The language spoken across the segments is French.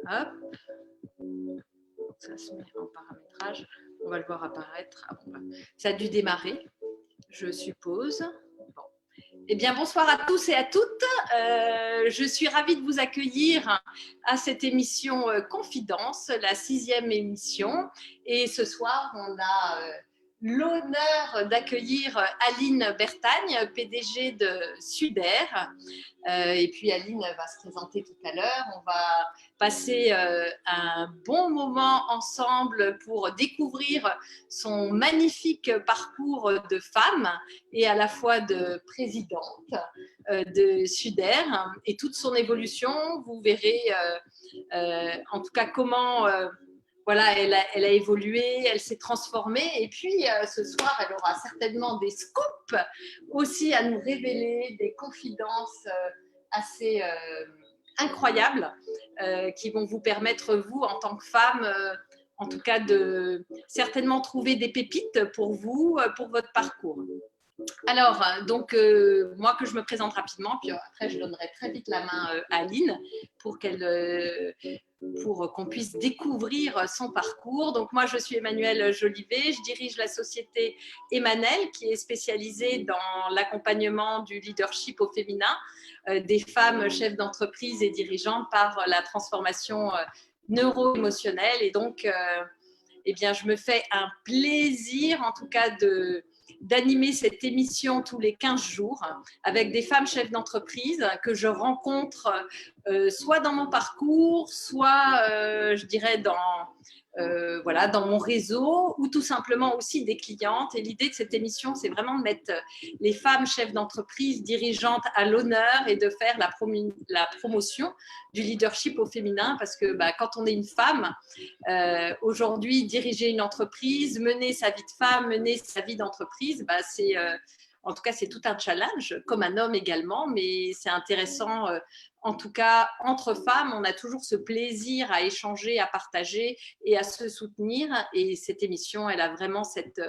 Hop. Ça se met en paramétrage. On va le voir apparaître. Ah, bon, ça a dû démarrer, je suppose. Bon. Eh bien, bonsoir à tous et à toutes. Je suis ravie de vous accueillir à cette émission Confidence, la 6e émission. Et ce soir, on a l'honneur d'accueillir Aline Bertagne, PDG de Suder. Et puis Aline va se présenter tout à l'heure. On va passer un bon moment ensemble pour découvrir son magnifique parcours de femme et à la fois de présidente de Suder et toute son évolution. Vous verrez en tout cas comment voilà, elle a évolué, elle s'est transformée. Et puis, ce soir, elle aura certainement des scoops aussi à nous révéler, des confidences assez incroyables qui vont vous permettre, vous, en tant que femme, en tout cas, de certainement trouver des pépites pour vous, pour votre parcours. Alors, donc, moi que je me présente rapidement, puis après je donnerai très vite la main à Aline pour qu'on puisse découvrir son parcours. Donc, moi, je suis Emmanuelle Jolivet, je dirige la société Emmanuel, qui est spécialisée dans l'accompagnement du leadership au féminin, des femmes chefs d'entreprise et dirigeantes par la transformation neuro-émotionnelle. Et donc, eh bien, je me fais un plaisir, en tout cas, d'animer cette émission tous les 15 jours avec des femmes chefs d'entreprise que je rencontre soit dans mon parcours, soit, je dirais, voilà, dans mon réseau ou tout simplement aussi des clientes. Et l'idée de cette émission, c'est vraiment de mettre les femmes chefs d'entreprise, dirigeantes à l'honneur et de faire la promotion du leadership au féminin parce que quand on est une femme, aujourd'hui, diriger une entreprise, mener sa vie de femme, mener sa vie d'entreprise, c'est en tout cas, c'est tout un challenge, comme un homme également, mais c'est intéressant. En tout cas, entre femmes, on a toujours ce plaisir à échanger, à partager et à se soutenir. Et cette émission, elle a vraiment cette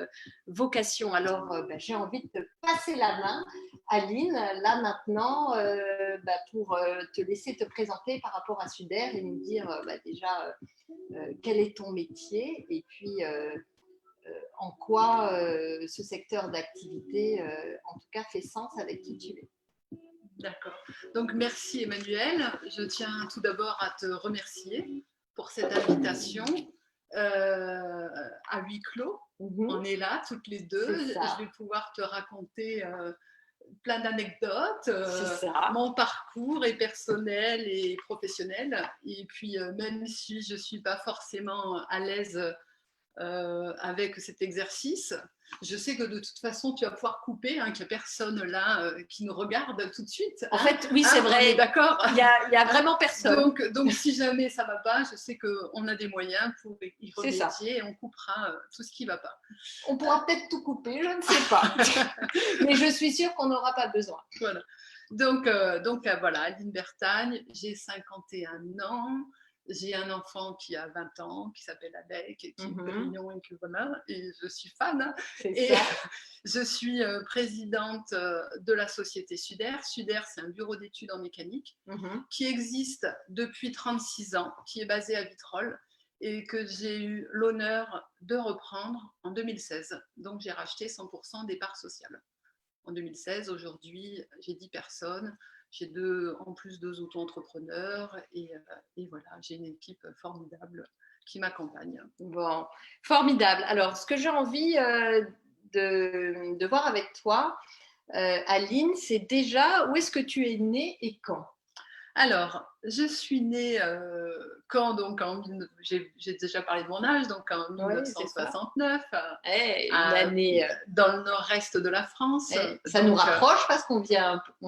vocation. Alors, j'ai envie de te passer la main, Aline, là maintenant, pour te laisser te présenter par rapport à Suder et nous dire déjà quel est ton métier et puis en quoi ce secteur d'activité, en tout cas, fait sens avec qui tu es. D'accord. Donc, merci Emmanuelle. Je tiens tout d'abord à te remercier pour cette invitation à huis clos. On est là toutes les deux. Je vais pouvoir te raconter plein d'anecdotes, mon parcours est personnel et professionnel. Et puis, même si je ne suis pas forcément à l'aise avec cet exercice, je sais que de toute façon tu vas pouvoir couper, qu'il n'y a personne là qui nous regarde tout de suite. En fait, oui, c'est vrai. D'accord. Il y a vraiment personne. Donc si jamais ça ne va pas, je sais qu'on a des moyens pour y remédier et on coupera tout ce qui ne va pas. On pourra peut-être tout couper, je ne sais pas. Mais je suis sûre qu'on n'aura pas besoin. Voilà. Donc voilà, Aline Bertagne, j'ai 51 ans. J'ai un enfant qui a 20 ans, qui s'appelle Alec, qui est mignon et que voilà, et je suis fan. Et je suis présidente de la société Suder. Suder, c'est un bureau d'études en mécanique qui existe depuis 36 ans, qui est basé à Vitrolles et que j'ai eu l'honneur de reprendre en 2016. Donc, j'ai racheté 100% des parts sociales. En 2016, aujourd'hui, j'ai 10 personnes. J'ai en plus 2 auto-entrepreneurs et voilà, j'ai une équipe formidable qui m'accompagne. Bon, formidable. Alors, ce que j'ai envie de voir avec toi, Aline, c'est déjà où est-ce que tu es née et quand? Alors, je suis née quand donc j'ai déjà parlé de mon âge, donc en 1969, une année dans le nord-est de la France. Ça nous rapproche parce qu'on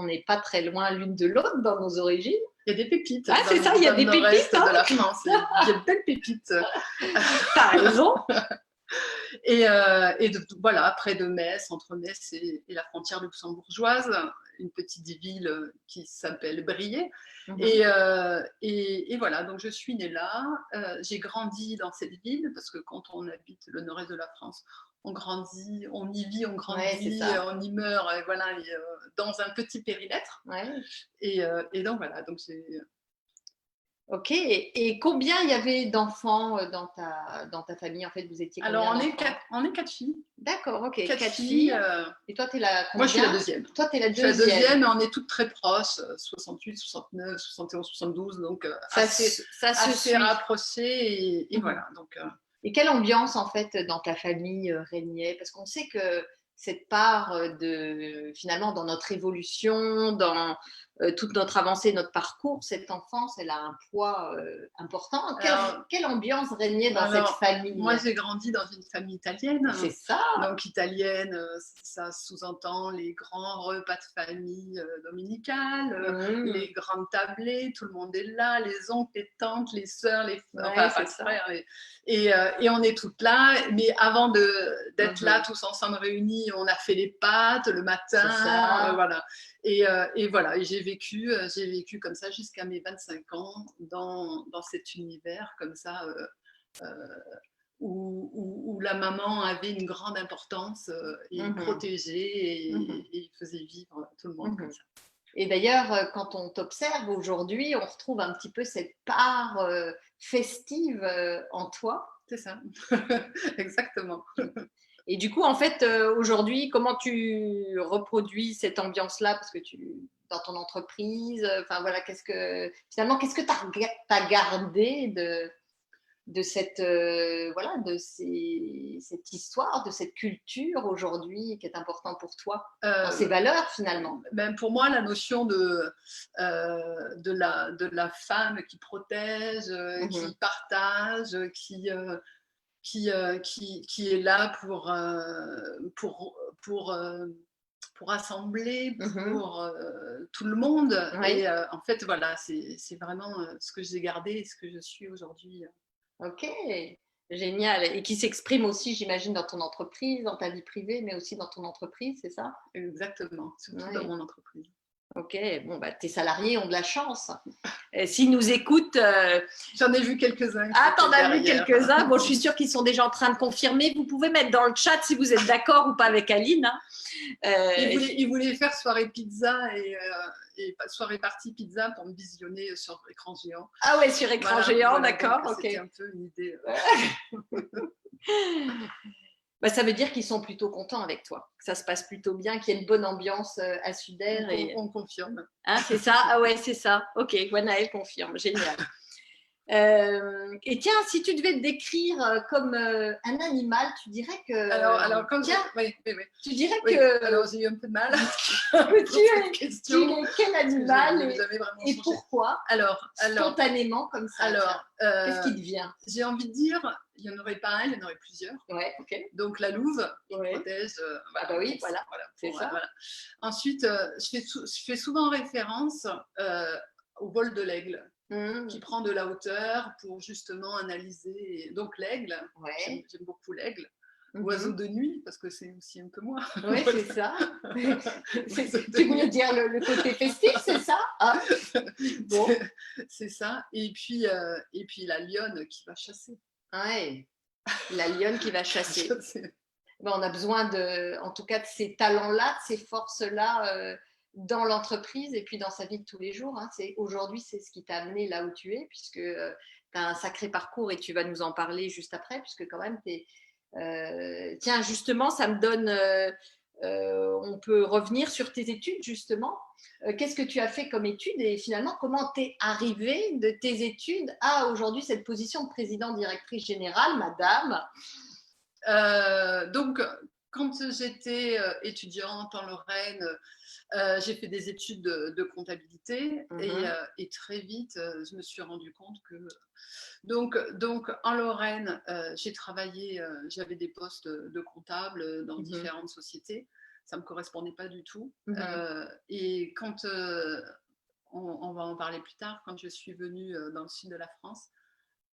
n'est pas très loin l'une de l'autre dans nos origines. Il y a des pépites. Ah, c'est ça, il y a des pépites de la France. Il y a de belles pépites. T'as raison. Et voilà, près de Metz, entre Metz et la frontière luxembourgeoise, une petite ville qui s'appelle Briey. Et voilà, donc je suis née là. J'ai grandi dans cette ville parce que quand on habite le nord-est de la France, on grandit, on y vit, on grandit, on y meurt, et voilà, dans un petit périmètre. Et donc voilà, donc Ok. Et combien il y avait d'enfants dans ta famille? En fait, vous étiez combien Alors, d'enfants? on est 4 filles. D'accord, ok. 4 filles. Et toi, tu es la Moi, je suis la combien? deuxième. Toi, tu es la Je suis la deuxième. deuxième, mais on est toutes très proches, 68, 69, 71, 72, donc Ça se assez suit. rapprochées. Et voilà. Donc, Et quelle ambiance, en fait, dans ta famille régnait? Parce qu'on sait que cette part finalement, dans notre évolution, dans toute notre avancée, notre parcours, cette enfance, elle a un poids important. Quelle ambiance régnait dans cette famille? Moi, j'ai grandi dans une famille italienne. C'est ça. Donc, italienne, ça sous-entend les grands repas de famille dominicales, les grandes tablées, tout le monde est là, les oncles, les tantes, les sœurs, les frères. Et on est toutes là. Mais avant d'être là, tous ensemble réunis, on a fait les pâtes le matin. Voilà. Et voilà, et j'ai vécu comme ça jusqu'à mes 25 ans dans cet univers comme ça où la maman avait une grande importance et protégeait et faisait vivre tout le monde comme ça. Et d'ailleurs, quand on t'observe aujourd'hui, on retrouve un petit peu cette part festive en toi. C'est ça, exactement. Et du coup, en fait, aujourd'hui, comment tu reproduis cette ambiance-là? Parce que dans ton entreprise, enfin voilà, qu'est-ce que tu as gardé de cette cette histoire, de cette culture aujourd'hui qui est importante pour toi, dans ces valeurs finalement? Ben pour moi, la notion de la femme qui protège, qui partage, qui est là pour assembler, pour tout le monde. Et en fait, voilà, c'est vraiment ce que j'ai gardé et ce que je suis aujourd'hui. Ok, génial. Et qui s'exprime aussi, j'imagine, dans ton entreprise, dans ta vie privée, mais aussi dans ton entreprise, c'est ça? Exactement, surtout dans mon entreprise. Ok, bon, bah, tes salariés ont de la chance. S'ils nous écoutent. J'en ai vu quelques-uns. Ah, t'en as vu quelques-uns. Bon, je suis sûre qu'ils sont déjà en train de confirmer. Vous pouvez mettre dans le chat si vous êtes d'accord ou pas avec Aline. Hein. Ils voulaient faire soirée pizza et soirée partie pizza pour me visionner sur écran géant. Ah ouais, sur écran géant, d'accord. Donc, c'était un peu une idée. Bah, ça veut dire qu'ils sont plutôt contents avec toi, que ça se passe plutôt bien, qu'il y a une bonne ambiance à Suder. On confirme. Hein, c'est ça? Ah ouais, c'est ça. Ok, Gwenaëlle confirme. Génial. Et tiens, si tu devais te décrire comme un animal, tu dirais que. Alors quand oui. Tu dirais que. Alors j'ai eu un peu de mal. tu es quel animal et pourquoi? Alors, spontanément comme ça. Qu'est-ce qui te vient? J'ai envie de dire, il n'y en aurait pas un, il y en aurait plusieurs. Ouais, ok. Donc la louve qui protège. Ah bah oui, voilà. C'est ça. Voilà. Ensuite, je fais souvent référence au vol de l'aigle. Qui prend de la hauteur pour justement analyser. Donc l'aigle, j'aime beaucoup l'aigle. Oiseau de nuit, parce que c'est aussi un peu moi. Oui, c'est ça. Tu voulais dire le côté festif, c'est ça? Ah. Bon. C'est ça. Et puis la lionne qui va chasser. Ouais. La lionne qui va chasser. Ben, on a besoin en tout cas de ces talents-là, de ces forces-là dans l'entreprise et puis dans sa vie de tous les jours. Hein. Aujourd'hui, c'est ce qui t'a amené là où tu es, puisque tu as un sacré parcours et tu vas nous en parler juste après, puisque quand même, tiens, justement, ça me donne... on peut revenir sur tes études, justement. Qu'est-ce que tu as fait comme études et finalement, comment t'es arrivée de tes études à aujourd'hui cette position de présidente-directrice générale, madame? Donc, quand j'étais étudiante en Lorraine, j'ai fait des études de comptabilité et très vite, je me suis rendu compte que… Donc en Lorraine, j'ai travaillé, j'avais des postes de comptable dans différentes sociétés. Ça ne me correspondait pas du tout. Et quand, on va en parler plus tard, quand je suis venue dans le sud de la France,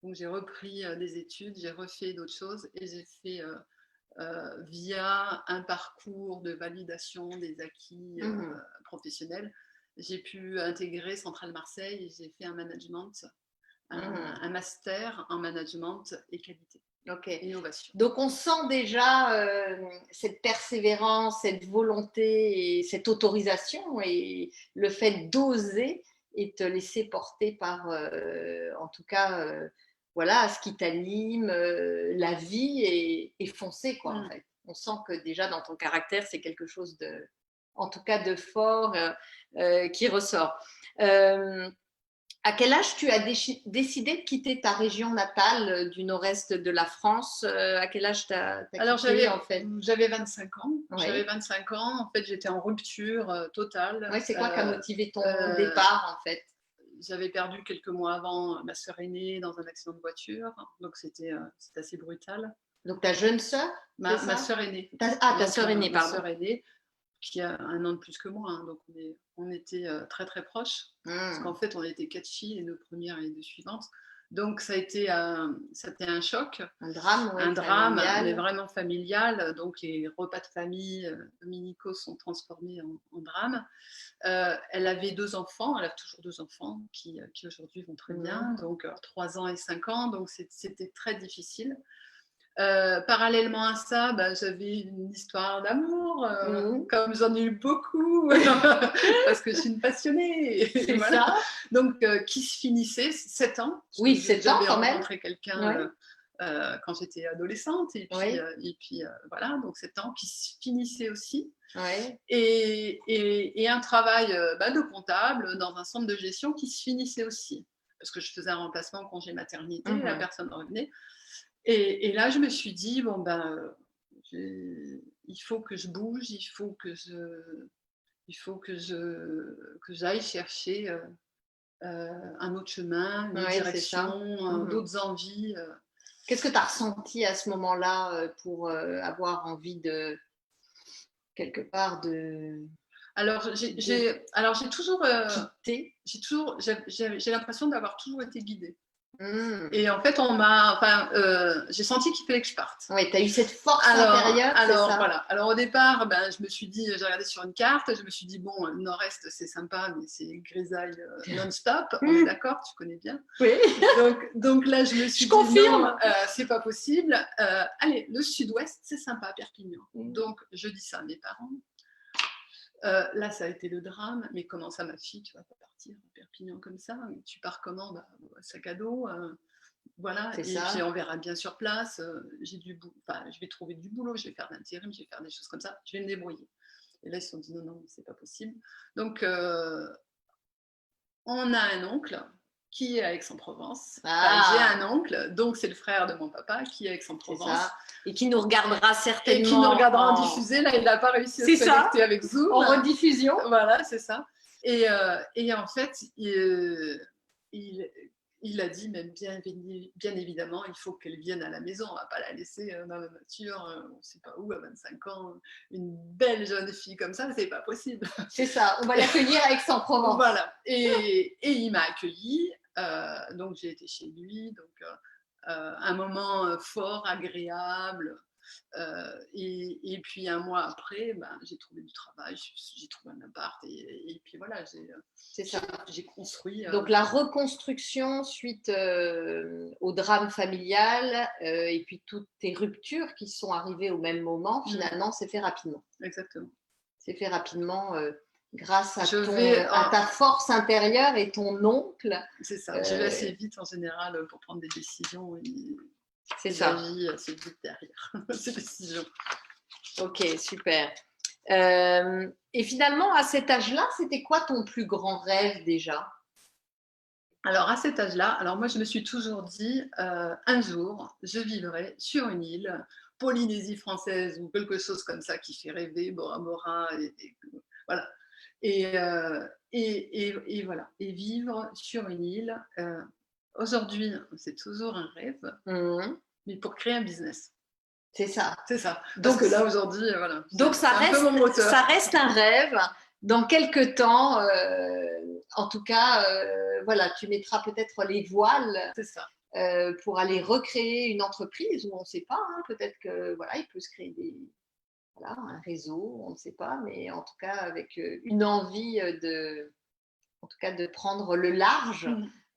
donc j'ai repris des études, j'ai refait d'autres choses et j'ai fait… via un parcours de validation des acquis professionnels, j'ai pu intégrer Centrale Marseille et j'ai fait un management, un master en management et qualité. Innovation. Donc on sent déjà cette persévérance, cette volonté et cette autorisation et le fait d'oser et te laisser porter par, en tout cas, voilà, ce qui t'anime, la vie et foncer, quoi, en fait. On sent que déjà dans ton caractère, c'est quelque chose de, en tout cas, de fort qui ressort. À quel âge tu as décidé de quitter ta région natale du nord-est de la France? À quel âge tu as quitté, en fait? J'avais 25 ans. Ouais. J'avais 25 ans. En fait, j'étais en rupture totale. Ouais, c'est quoi qui a motivé ton départ, en fait? J'avais perdu quelques mois avant ma sœur aînée dans un accident de voiture. Donc, c'était assez brutal. Donc, ta jeune sœur? Ma sœur aînée. Ta sœur aînée, pardon. Ma sœur aînée, qui a 1 an de plus que moi. Hein, donc, on était très, très proches. Parce qu'en fait, on était 4 filles, les 2 premières et les 2 suivantes. Donc, ça a été c'était un choc. Un drame, ouais, un drame, mais vraiment familial. Donc, les repas de famille dominicaux sont transformés en drame. Elle avait 2 enfants, elle a toujours 2 enfants qui aujourd'hui vont très bien. Donc, 3 ans et 5 ans. Donc, c'était très difficile. Parallèlement à ça, j'avais une histoire d'amour, comme j'en ai eu beaucoup, parce que je suis une passionnée. C'est voilà. ça. Donc, qui se finissait 7 ans. Oui, 7 ans quand même. J'avais rencontré quelqu'un quand j'étais adolescente, et puis voilà, donc 7 ans qui se finissait aussi. Ouais. Et un travail de comptable dans un centre de gestion qui se finissait aussi, parce que je faisais un remplacement en congé maternité, la personne revenait. Et là, je me suis dit, il faut que je bouge, il faut que j'aille chercher un autre chemin, une autre direction, d'autres envies. Qu'est-ce que tu as ressenti à ce moment-là pour avoir envie de, quelque part, de... Alors, j'ai toujours j'ai l'impression d'avoir toujours été guidée. Et en fait, j'ai senti qu'il fallait que je parte. Oui, tu as eu cette force intérieure, c'est ça? Voilà. Alors au départ, je me suis dit, j'ai regardé sur une carte, je me suis dit, bon, le nord-est, c'est sympa, mais c'est grisaille non-stop. On est d'accord, tu connais bien. Oui. Donc là, je me suis dit, confirme. Non, c'est pas possible. Allez, le sud-ouest, c'est sympa, Perpignan. Donc, je dis ça à mes parents. Là, ça a été le drame. Mais comment ça, ma fille, tu vas pas partir à Perpignan comme ça? Tu pars comment? Sac à dos. Voilà. Et puis, on verra bien sur place. Je vais trouver du boulot, je vais faire l'intérim, je vais faire des choses comme ça. Je vais me débrouiller. Et là, ils se sont dit non, c'est pas possible. Donc, on a un oncle qui est à Aix-en-Provence. J'ai un oncle, donc c'est le frère de mon papa qui est à Aix-en-Provence. Et qui nous regardera certainement. Et qui nous regardera en diffusé. Là, il n'a pas réussi à se connecter avec Zoom. En rediffusion. Voilà, c'est ça. Et en fait, il a dit, même bien évidemment, il faut qu'elle vienne à la maison. On ne va pas la laisser dans la nature, on ne sait pas où, à 25 ans. Une belle jeune fille comme ça, c'est pas possible. C'est ça, on va l'accueillir à Aix-en-Provence. Voilà. Et il m'a accueillie. Donc, j'ai été chez lui. Donc, un moment fort, agréable. Et puis, un mois après, j'ai trouvé du travail, j'ai trouvé un appart. Et puis, voilà, j'ai construit. Donc, la reconstruction suite au drame familial et puis toutes tes ruptures qui sont arrivées au même moment, finalement, c'est fait rapidement. Exactement. C'est fait rapidement grâce à ta force intérieure et ton oncle. C'est ça, je vais assez vite en général pour prendre des décisions. C'est ça. J'agis assez vite derrière ces décisions. Ok, super. Et finalement, à cet âge-là, c'était quoi ton plus grand rêve déjà? Alors, à cet âge-là, moi, je me suis toujours dit, un jour, je vivrai sur une île, Polynésie française ou quelque chose comme ça qui fait rêver, Bora Bora, voilà. Et voilà. Et vivre sur une île. Aujourd'hui, c'est toujours un rêve, mais pour créer un business. C'est ça. C'est ça. Parce que là, aujourd'hui, voilà. Donc, ça reste un rêve. Dans quelques temps, en tout cas, voilà, tu mettras peut-être les voiles. C'est ça. Pour aller recréer une entreprise où on ne sait pas. Peut-être que voilà, il peut se créer un réseau, on ne sait pas, mais en tout cas avec une envie de prendre le large.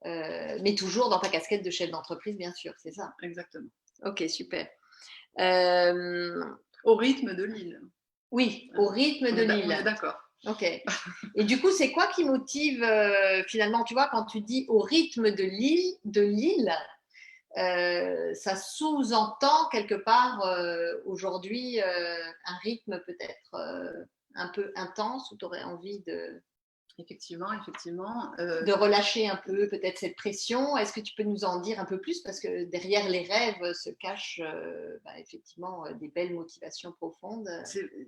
Mais toujours dans ta casquette de chef d'entreprise, bien sûr, c'est ça? Exactement. Ok, super. Au rythme de l'île. Oui, au rythme de l'île. On est d'accord. Ok. Et du coup, c'est quoi qui motive finalement, tu vois, quand tu dis au rythme de l'île, ça sous-entend quelque part aujourd'hui un rythme peut-être un peu intense où tu aurais envie Effectivement. de relâcher un peu peut-être cette pression. Est-ce que tu peux nous en dire un peu plus? Parce que derrière les rêves se cachent effectivement des belles motivations profondes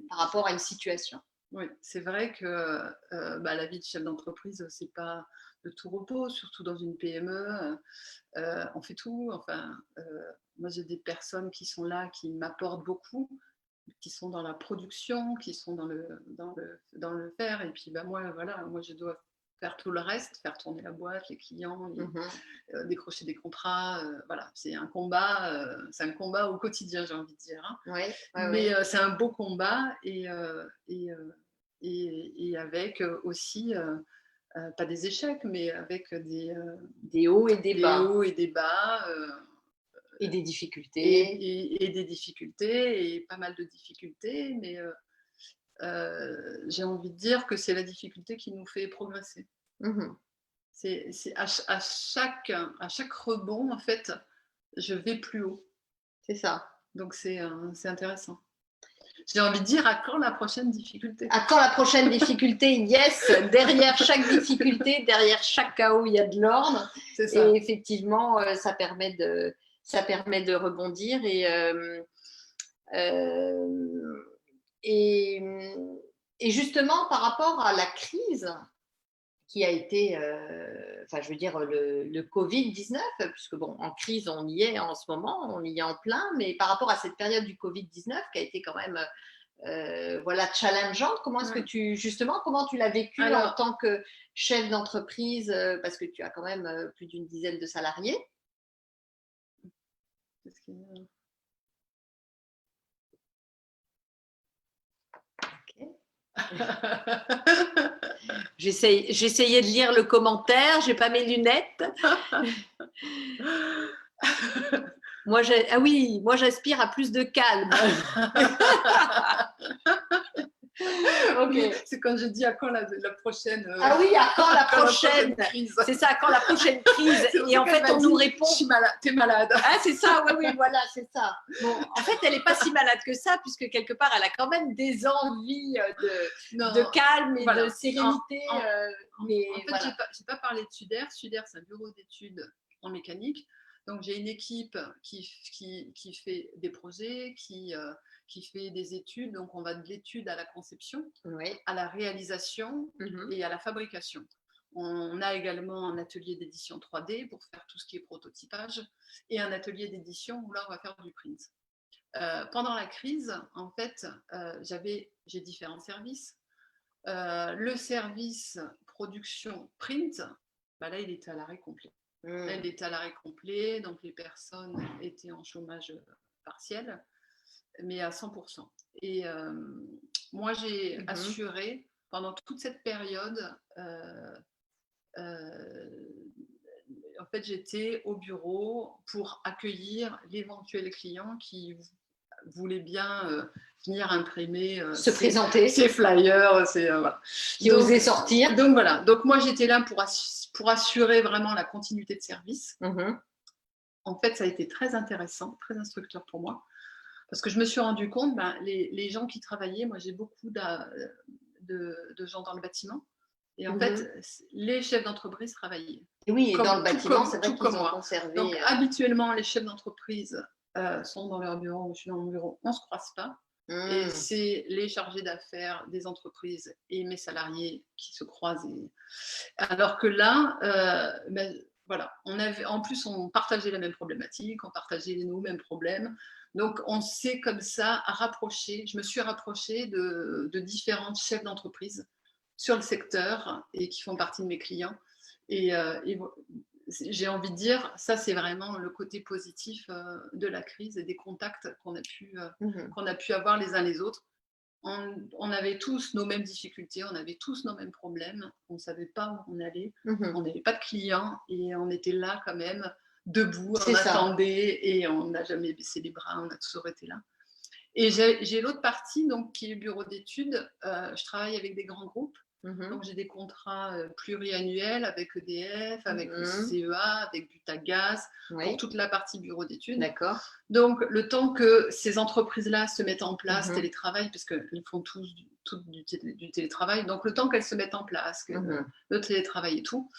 par rapport à une situation. Oui, c'est vrai que la vie de chef d'entreprise, c'est pas de tout repos, surtout dans une PME. On fait tout. Enfin, moi, j'ai des personnes qui sont là, qui m'apportent beaucoup, qui sont dans la production, qui sont dans le faire. Et puis, moi, voilà, moi, je dois faire tout le reste, faire tourner la boîte, les clients, décrocher des contrats. Voilà, c'est un combat au quotidien, j'ai envie de dire. Hein. Mais c'est un beau combat et avec aussi, pas des échecs, mais avec des hauts et des bas. Des hauts et des bas. Et des difficultés. Et des difficultés, et pas mal de difficultés, mais j'ai envie de dire que c'est la difficulté qui nous fait progresser. C'est à chaque rebond, en fait, je vais plus haut. C'est ça. Donc c'est intéressant. J'ai envie de dire, à quand la prochaine difficulté? À quand la prochaine difficulté? Yes, derrière chaque difficulté, derrière chaque chaos, il y a de l'ordre. C'est ça. Et effectivement, ça permet de rebondir et justement par rapport à la crise qui a été, je veux dire le Covid-19, puisque bon, en crise on y est en ce moment, on y est en plein, mais par rapport à cette période du Covid-19 qui a été quand même challengeante, comment est-ce que comment tu l'as vécu en tant que chef d'entreprise, parce que tu as quand même plus d'une dizaine de salariés? J'essayais de lire le commentaire, j'ai pas mes lunettes. Moi, j'aspire à plus de calme. Okay. C'est quand je dis à quand la prochaine. Ah oui, à quand la prochaine crise. C'est ça, à quand la prochaine crise. Et en fait, on nous répond. T'es malade. Ah, c'est ça, oui, voilà, c'est ça. Bon, en fait, elle n'est pas si malade que ça, puisque quelque part, elle a quand même des envies de calme et de sérénité. Mais en fait, voilà. j'ai pas parlé de Suder. Suder, c'est un bureau d'études en mécanique. Donc, j'ai une équipe qui fait des projets, qui fait des études. Donc, on va de l'étude à la conception, à la réalisation et à la fabrication. On a également un atelier d'édition 3D pour faire tout ce qui est prototypage et un atelier d'édition où là, on va faire du print. Pendant la crise, en fait, j'ai différents services. Le service production print, là, il était à l'arrêt complet. Elle était à l'arrêt complet, donc les personnes étaient en chômage partiel, mais à 100%. Et moi, j'ai assuré pendant toute cette période, en fait, j'étais au bureau pour accueillir l'éventuel client qui voulait bien venir imprimer présenter ses flyers, voilà. Qui osait sortir. Donc voilà, donc moi j'étais là pour assurer vraiment la continuité de service. En fait, ça a été très intéressant, très instructeur pour moi, parce que je me suis rendu compte, les gens qui travaillaient, moi j'ai beaucoup de gens dans le bâtiment, et en fait, les chefs d'entreprise travaillaient. Et oui, et dans le bâtiment, c'est vrai qu'ils ont conservé. Donc habituellement, les chefs d'entreprise sont dans leur bureau, je suis dans mon bureau, on ne se croise pas. Et c'est les chargés d'affaires des entreprises et mes salariés qui se croisent. Alors que là, voilà, en plus, on partageait la même problématique, on partageait nos mêmes problèmes. Donc, on s'est comme ça rapproché. Je me suis rapprochée de différents chefs d'entreprise sur le secteur et qui font partie de mes clients. Et j'ai envie de dire, ça c'est vraiment le côté positif de la crise et des contacts qu'on a pu avoir les uns les autres. On avait tous nos mêmes difficultés, on avait tous nos mêmes problèmes, on ne savait pas où on allait, on n'avait pas de clients et on était là quand même, debout, on attendait et on n'a jamais baissé les bras, on a toujours été là. Et j'ai l'autre partie donc, qui est bureau d'études. Je travaille avec des grands groupes. Donc, j'ai des contrats pluriannuels avec EDF, avec le CEA, avec Butagaz, pour toute la partie bureau d'études. D'accord. Donc, le temps que ces entreprises-là se mettent en place, télétravail, parce qu'ils font tous du télétravail, donc le temps qu'elles se mettent en place, le télétravail et tout,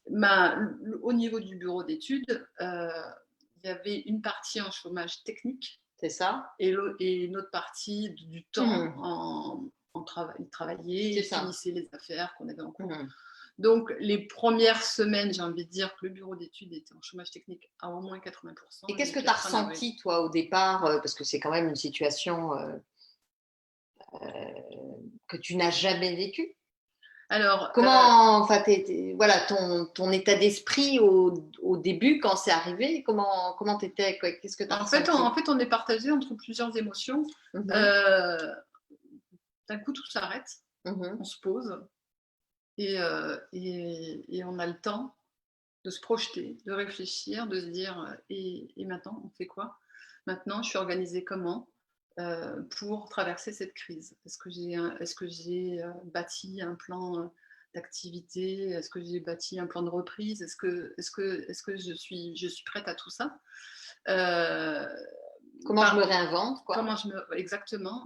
au niveau du bureau d'études, il y avait une partie en chômage technique. C'est ça. Et une autre partie du temps en travailler, finisser les affaires qu'on avait en cours. Donc, les premières semaines, j'ai envie de dire que le bureau d'études était en chômage technique à au moins 80%. Et qu'est-ce que tu as ressenti, toi, au départ, parce que c'est quand même une situation que tu n'as jamais vécue? Alors, comment, voilà, ton état d'esprit au début, quand c'est arrivé, comment tu étais, qu'est-ce que tu as ressenti? En fait, on est partagé entre plusieurs émotions. D'un coup, tout s'arrête, on se pose et on a le temps de se projeter, de réfléchir, de se dire et maintenant, on fait quoi? Maintenant, je suis organisée comment pour traverser cette crise? Est-ce que j'ai bâti un plan d'activité? Est-ce que j'ai bâti un plan de reprise? Est-ce que je suis prête à tout ça? Comment je me réinvente, quoi. Exactement.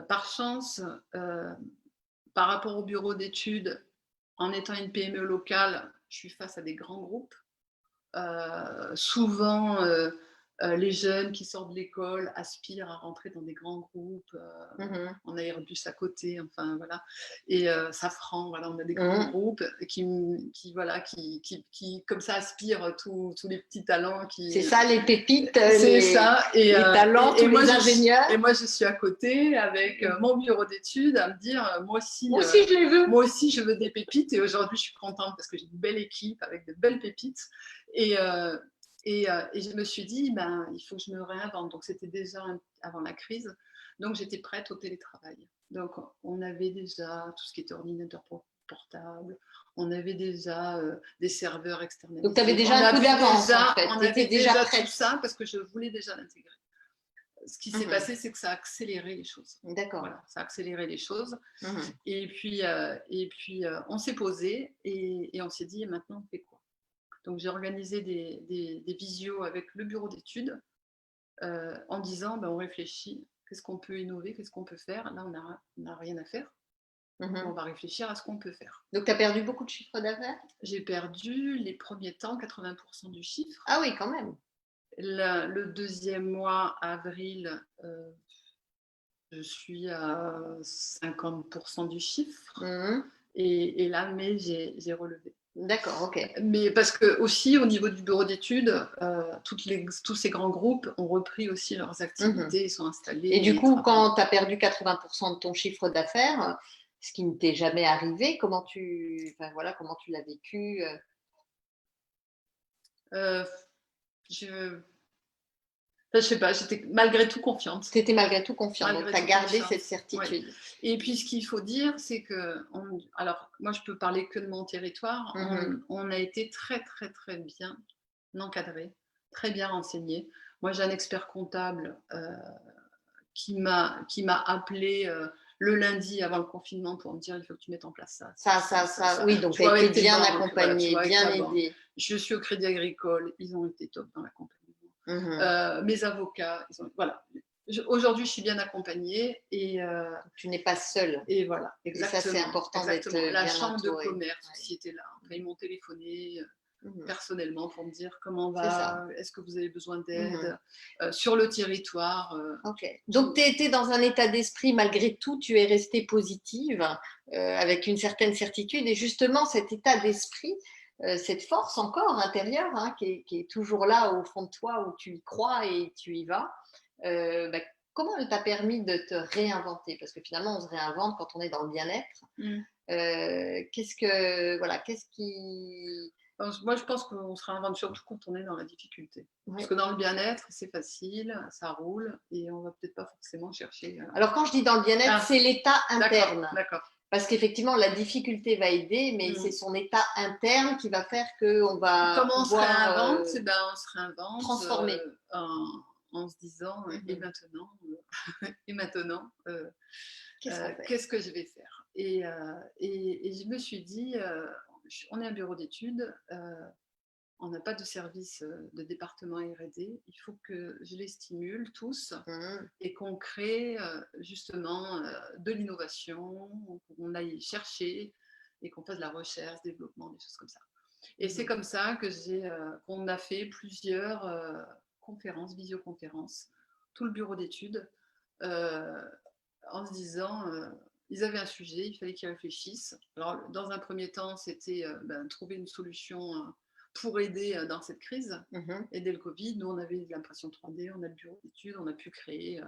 Par chance, par rapport au bureau d'études, en étant une PME locale, je suis face à des grands groupes. Souvent, les jeunes qui sortent de l'école aspirent à rentrer dans des grands groupes. On a Airbus à côté, enfin voilà. Et Safran, voilà, on a des grands groupes qui comme ça aspirent tous les petits talents. C'est ça, les pépites, les talents, tous les ingénieurs. Et moi, je suis à côté avec mon bureau d'études à me dire, moi aussi je les veux. Moi aussi, je veux des pépites. Et aujourd'hui, je suis contente parce que j'ai une belle équipe avec de belles pépites. Et je me suis dit, il faut que je me réinvente. Donc, c'était déjà avant la crise. Donc, j'étais prête au télétravail. Donc, on avait déjà tout ce qui était ordinateur portable. On avait déjà des serveurs externalisés. Donc, tu avais déjà un coup d'avance, en fait. On avait déjà tout ça parce que je voulais déjà l'intégrer. Ce qui s'est passé, c'est que ça a accéléré les choses. D'accord. Voilà, ça a accéléré les choses. Et puis, on s'est posé et on s'est dit, maintenant, on fait quoi? Donc, j'ai organisé des visios avec le bureau d'études en disant, on réfléchit, qu'est-ce qu'on peut innover, qu'est-ce qu'on peut faire? Là, on n'a rien à faire. On va réfléchir à ce qu'on peut faire. Donc, tu as perdu beaucoup de chiffre d'affaires? J'ai perdu les premiers temps 80% du chiffre. Ah oui, quand même. Le deuxième mois, avril, je suis à 50% du chiffre. Et là, mai, j'ai relevé. D'accord, ok. Mais parce que aussi, au niveau du bureau d'études, tous ces grands groupes ont repris aussi leurs activités, ils sont installés. Et du coup, quand tu as perdu 80% de ton chiffre d'affaires, ce qui ne t'est jamais arrivé, comment tu l'as vécu? Je sais pas, j'étais malgré tout confiante. Tu étais malgré tout confiante, donc tu as gardé cette certitude. Ouais. Et puis ce qu'il faut dire, c'est que, alors moi je peux parler que de mon territoire, on a été très très très bien encadré, très bien renseigné. Moi j'ai un expert comptable qui m'a appelé le lundi avant le confinement pour me dire il faut que tu mettes en place ça. Oui, donc tu as été bien accompagnée, bien aidée. Je suis au Crédit Agricole, ils ont été top dans l'accompagnement. Mes avocats, voilà. Aujourd'hui, je suis bien accompagnée et tu n'es pas seule. Et voilà, exactement. Et ça, c'est important d'être bien La chambre entourée. de commerce aussi était là. Ils m'ont téléphoné personnellement pour me dire comment va, est-ce que vous avez besoin d'aide sur le territoire. Ok. Donc, tu étais dans un état d'esprit, malgré tout, tu es restée positive, avec une certaine certitude. Et justement, cet état d'esprit, cette force encore intérieure qui est toujours là au fond de toi où tu y crois et tu y vas, comment elle t'a permis de te réinventer? Parce que finalement on se réinvente quand on est dans le bien-être. Qu'est-ce qui... Moi je pense qu'on se réinvente surtout quand on est dans la difficulté. Parce que dans le bien-être c'est facile, ça roule et on va peut-être pas forcément chercher. Alors quand je dis dans le bien-être, c'est l'état interne. D'accord. Parce qu'effectivement, la difficulté va aider, mais c'est son état interne qui va faire qu'on va Comment on se réinvente? On se réinvente transformer. en se disant et maintenant qu'est-ce que je vais faire et je me suis dit, on est un bureau d'études, on n'a pas de service de département R&D, il faut que je les stimule tous et qu'on crée justement de l'innovation, qu'on aille chercher et qu'on fasse de la recherche, développement, des choses comme ça. Et c'est comme ça que qu'on a fait plusieurs conférences, visioconférences, tout le bureau d'études, en se disant, ils avaient un sujet, il fallait qu'ils réfléchissent. Alors, dans un premier temps, c'était trouver une solution pour aider dans cette crise, aider le Covid. Nous, on avait de l'impression 3D, on a le bureau d'études, on a pu créer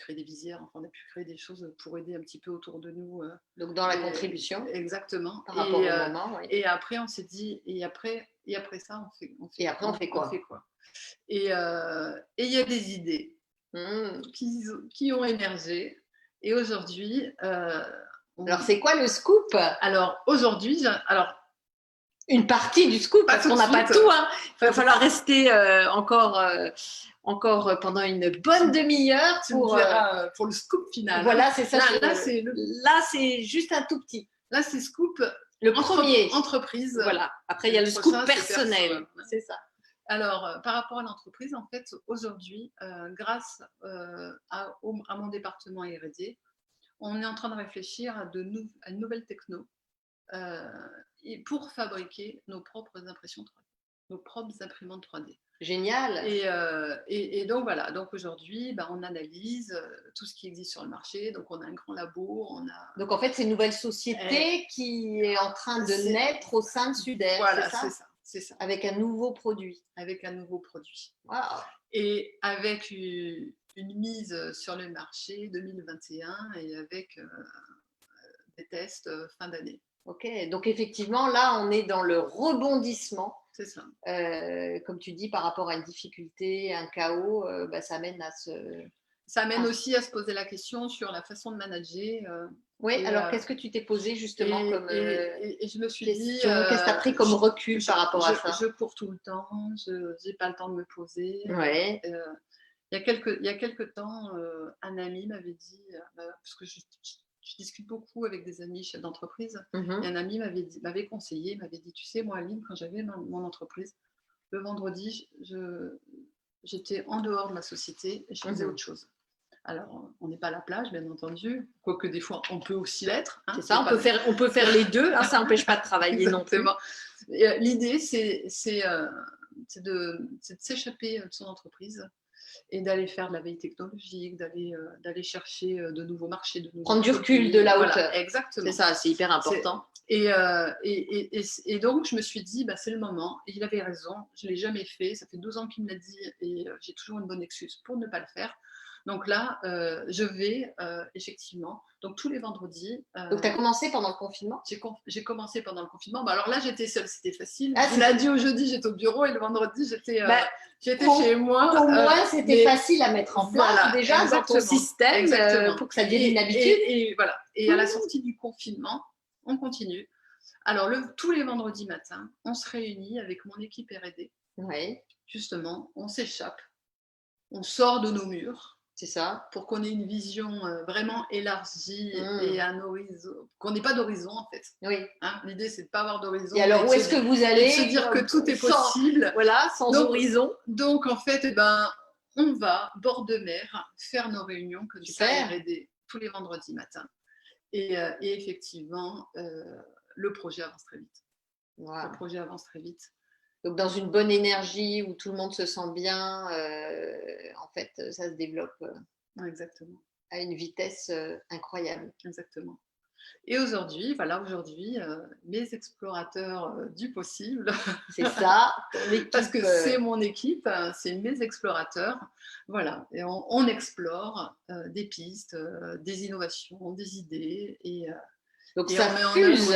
des visières, enfin, on a pu créer des choses pour aider un petit peu autour de nous. Donc, dans la contribution. Exactement. Par rapport au moment, oui. Et après, on s'est dit, et après ça, on fait quoi Et il y a des idées qui ont émergé. Et aujourd'hui... alors, c'est quoi le scoop? Alors, aujourd'hui... une partie du scoop, parce qu'on n'a pas tout. Hein. Il va falloir rester encore pendant une bonne demi-heure pour le scoop final. Voilà, c'est ça. Là, c'est juste un tout petit. Là, c'est scoop. Le premier. Entreprise. Voilà. Après, il y a le scoop personnel. C'est ça. Alors, par rapport à l'entreprise, en fait, aujourd'hui, grâce à mon département R&D, on est en train de réfléchir à une nouvelle techno et pour fabriquer nos propres impressions 3D, nos propres imprimantes 3D. Génial. Et donc voilà, donc aujourd'hui, on analyse tout ce qui existe sur le marché. Donc on a un grand labo, donc en fait, c'est une nouvelle société qui est en train de naître au sein de Sudair. Voilà, c'est ça. Avec un nouveau produit. Wow. Et avec une mise sur le marché 2021 et avec des tests fin d'année. Ok, donc effectivement, là, on est dans le rebondissement. C'est ça. Comme tu dis, par rapport à une difficulté, un chaos, ça mène à se... Ça mène aussi à se poser la question sur la façon de manager. Oui, alors qu'est-ce que tu t'es posé justement comme et je me suis dit... qu'est-ce que tu as pris comme recul par rapport à ça? Je cours tout le temps, je n'ai pas le temps de me poser. Ouais. Il y a quelques temps, un ami m'avait dit, parce que je discute beaucoup avec des amis chefs d'entreprise, et un ami m'avait conseillé, m'avait dit, tu sais, moi, Aline, quand j'avais mon entreprise, le vendredi, j'étais en dehors de ma société et je faisais autre chose. Alors, on n'est pas à la plage, bien entendu, quoique des fois, on peut aussi l'être. C'est ça, on peut faire les deux, hein, ça n'empêche pas de travailler non plus. L'idée, c'est de s'échapper de son entreprise et d'aller faire de la veille technologique, d'aller chercher de nouveaux marchés. Prendre du recul, de la hauteur. Voilà, exactement. C'est ça, c'est hyper important. Et donc, je me suis dit, c'est le moment. Et il avait raison, je ne l'ai jamais fait. Ça fait 12 ans qu'il me l'a dit et j'ai toujours une bonne excuse pour ne pas le faire. Donc là, je vais effectivement, donc tous les vendredis. Donc tu as commencé pendant le confinement? J'ai commencé pendant le confinement. Alors là, j'étais seule, c'était facile. Du lundi au jeudi, j'étais au bureau et le vendredi, j'étais chez moi. Au moins, c'était facile à mettre en place déjà dans ton système pour que ça devienne une habitude. Et voilà. Et à la sortie du confinement, on continue. Alors, tous les vendredis matins, on se réunit avec mon équipe R&D. Ouais. Justement, on s'échappe, on sort de nos murs. C'est ça. Pour qu'on ait une vision vraiment élargie et un horizon, qu'on n'ait pas d'horizon en fait. Oui. Hein, l'idée, c'est de ne pas avoir d'horizon. Et alors, où est-ce que vous allez? Se dire que tout est possible. Sans horizon. Donc, en fait, on va, bord de mer, faire nos réunions comme ça, R&D, tous les vendredis matins. Et effectivement, le projet avance très vite. Wow. Le projet avance très vite. Donc, dans une bonne énergie où tout le monde se sent bien, en fait, ça se développe Exactement. À une vitesse incroyable. Exactement. Et aujourd'hui, mes explorateurs du possible. C'est ça. Parce que c'est mon équipe, c'est mes explorateurs. Voilà. Et on explore des pistes, des innovations, des idées. Donc, ça fuse.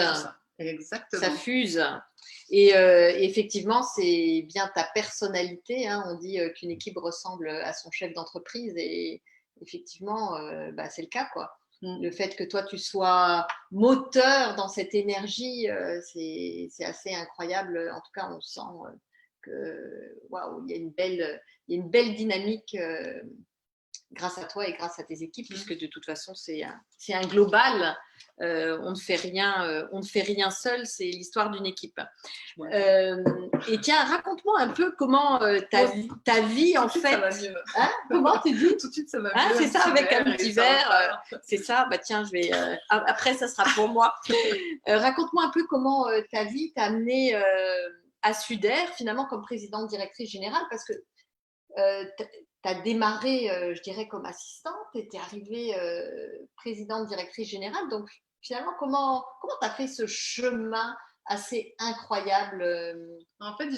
Exactement. Ça fuse. Et effectivement, c'est bien ta personnalité. Hein. On dit qu'une équipe ressemble à son chef d'entreprise. Et effectivement, c'est le cas, quoi. Le fait que toi, tu sois moteur dans cette énergie, c'est assez incroyable. En tout cas, on sent waouh, il y a une belle dynamique grâce à toi et grâce à tes équipes, puisque de toute façon, c'est un global. On ne fait rien seul, c'est l'histoire d'une équipe. Et tiens, raconte-moi un peu comment ta vie, en fait. Ça va mieux. Hein, comment tu dis? Tout de suite, ça va mieux. C'est ça, avec un petit verre. C'est ça, bah tiens, après, ça sera pour moi. Raconte-moi un peu comment ta vie t'a amenée à Suder, finalement, comme présidente directrice générale, parce que tu as démarré, je dirais, comme assistante et tu es arrivée présidente directrice générale. Donc, finalement, comment tu as fait ce chemin assez incroyable en fait,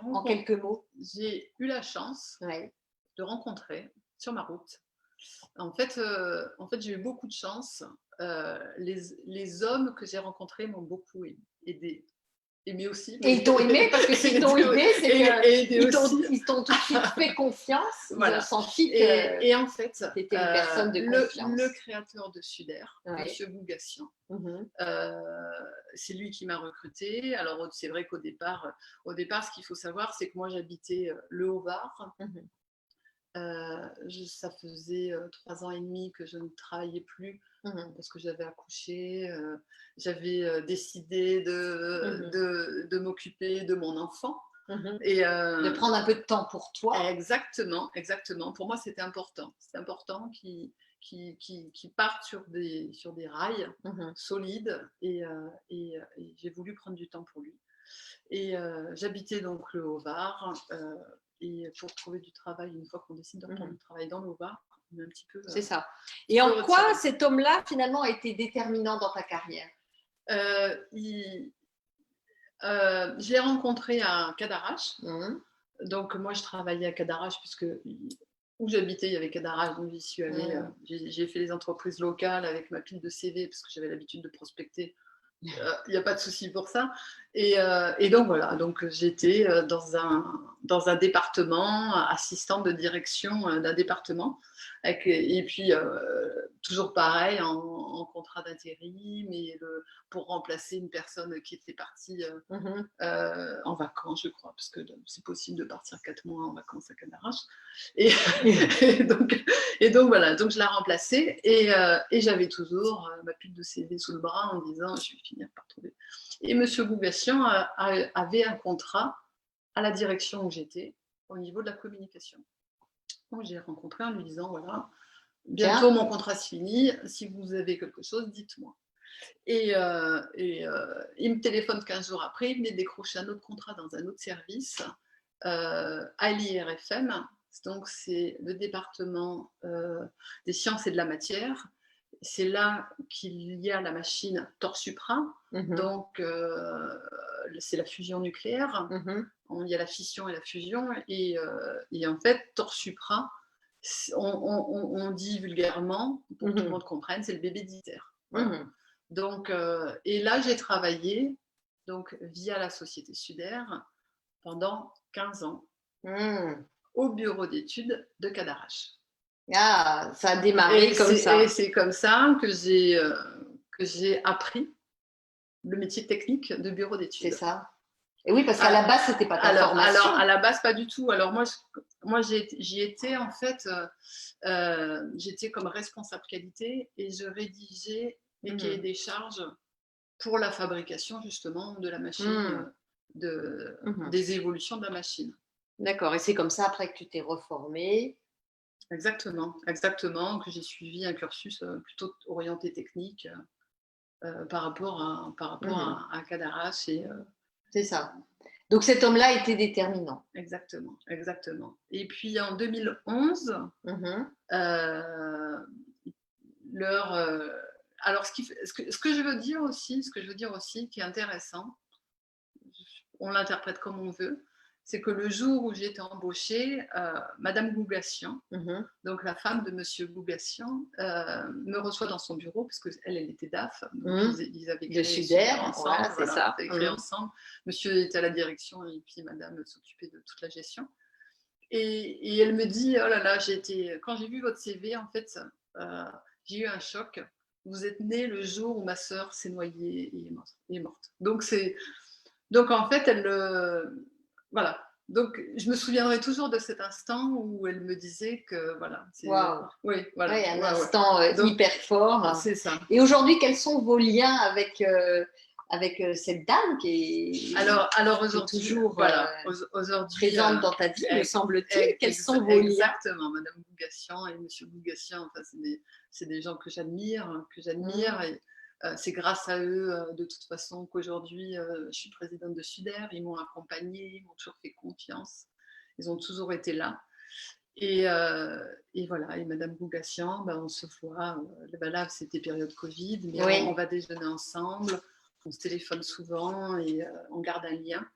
en quelques mots? J'ai eu la chance de rencontrer sur ma route. En fait, j'ai eu beaucoup de chance. Les hommes que j'ai rencontrés m'ont beaucoup aidé. Aimé aussi. Et ils t'ont aimé parce que s'ils t'ont aidé, c'est qu'ils t'ont tout de suite fait confiance. Ils ont senti que et en fait, tu étais une personne de confiance. Le créateur de Suder, M. Gougassian, c'est lui qui m'a recrutée. Alors, c'est vrai qu'au départ, ce qu'il faut savoir, c'est que moi, j'habitais le Haut-Var. Ça faisait 3 ans et demi que je ne travaillais plus parce que j'avais accouché, j'avais décidé de m'occuper de mon enfant. Et de prendre un peu de temps pour toi. Exactement. Pour moi, c'était important. C'est important qu'il parte sur des rails solides et j'ai voulu prendre du temps pour lui. Et j'habitais donc le Haut-Var. Et pour trouver du travail, une fois qu'on décide de reprendre du travail dans le Haut-Var, on est un petit peu. C'est ça. Et en quoi cet homme-là, finalement, a été déterminant dans ta carrière? Je l'ai rencontré à Cadarache. Donc, moi, je travaillais à Cadarache, puisque où j'habitais, il y avait Cadarache, donc j'y suis allée. J'ai fait les entreprises locales avec ma pile de CV, parce que j'avais l'habitude de prospecter. Il n'y a pas de souci pour ça. Et donc voilà, donc j'étais dans un département, assistante de direction d'un département, et puis toujours pareil, en contrat d'intérim, pour remplacer une personne qui était partie en vacances, je crois, parce que c'est possible de partir 4 mois en vacances à Cadarache. Et donc voilà, donc je la remplaçais, et j'avais toujours ma pile de CV sous le bras en disant je vais finir par trouver. Et M. Gougassian avait un contrat à la direction où j'étais au niveau de la communication. Donc j'ai rencontré en lui disant voilà, bientôt mon contrat se finit, si vous avez quelque chose, dites-moi. Et il me téléphone 15 jours après, il venait décrocher un autre contrat dans un autre service à l'IRFM. Donc c'est le département des sciences et de la matière. C'est là qu'il y a la machine Torsupra. Donc c'est la fusion nucléaire. Il y a la fission et la fusion, et en fait Torsupra, on dit vulgairement, pour que tout le monde comprenne, c'est le bébé d'ITER. Voilà. Donc, et là, j'ai travaillé donc, via la société Suder pendant 15 ans au bureau d'études de Cadarache. Ah, ça a démarré comme ça. Et c'est comme ça que j'ai appris le métier technique de bureau d'études. C'est ça. Et oui, parce qu'à la base, c'était pas ta formation. Alors, à la base, pas du tout. Alors, moi j'y étais, en fait, j'étais comme responsable qualité, et je rédigeais les cahiers des charges pour la fabrication, justement, de la machine, des évolutions de la machine. D'accord. Et c'est comme ça, après, que tu t'es reformée. Exactement. Que j'ai suivi un cursus plutôt orienté technique par rapport à Cadarache. C'est ça. Donc cet homme-là était déterminant. Exactement. Et puis en 2011, alors ce que je veux dire aussi, qui est intéressant, on l'interprète comme on veut, c'est que le jour où j'ai été embauchée, Madame Gougassian, donc la femme de Monsieur Gougassian, me reçoit dans son bureau, parce qu'elle était DAF, donc ils avaient créé Suder ensemble. Voilà, c'est ça. Créé ensemble. Monsieur était à la direction, et puis Madame s'occupait de toute la gestion. Et elle me dit, oh là là, quand j'ai vu votre CV, en fait, j'ai eu un choc. Vous êtes née le jour où ma sœur s'est noyée et est morte. Donc en fait, voilà. Donc, je me souviendrai toujours de cet instant où elle me disait que voilà. Waouh. Oui, voilà. Ouais, un instant Donc, hyper fort. C'est ça. Et aujourd'hui, quels sont vos liens avec, avec cette dame qui est, alors qui est aujourd'hui, toujours voilà, aujourd'hui, présente dans ta vie, me semble-t-il? Quels sont vos liens? Exactement, Madame Gougassian et Monsieur Gougassian, enfin, c'est des gens que j'admire. Et, c'est grâce à eux, de toute façon, qu'aujourd'hui, je suis présidente de Sudair. Ils m'ont accompagnée, ils m'ont toujours fait confiance. Ils ont toujours été là. Et voilà, et Madame Gougassian, on se voit. Là, c'était période Covid, mais Oui. on va déjeuner ensemble. On se téléphone souvent et on garde un lien.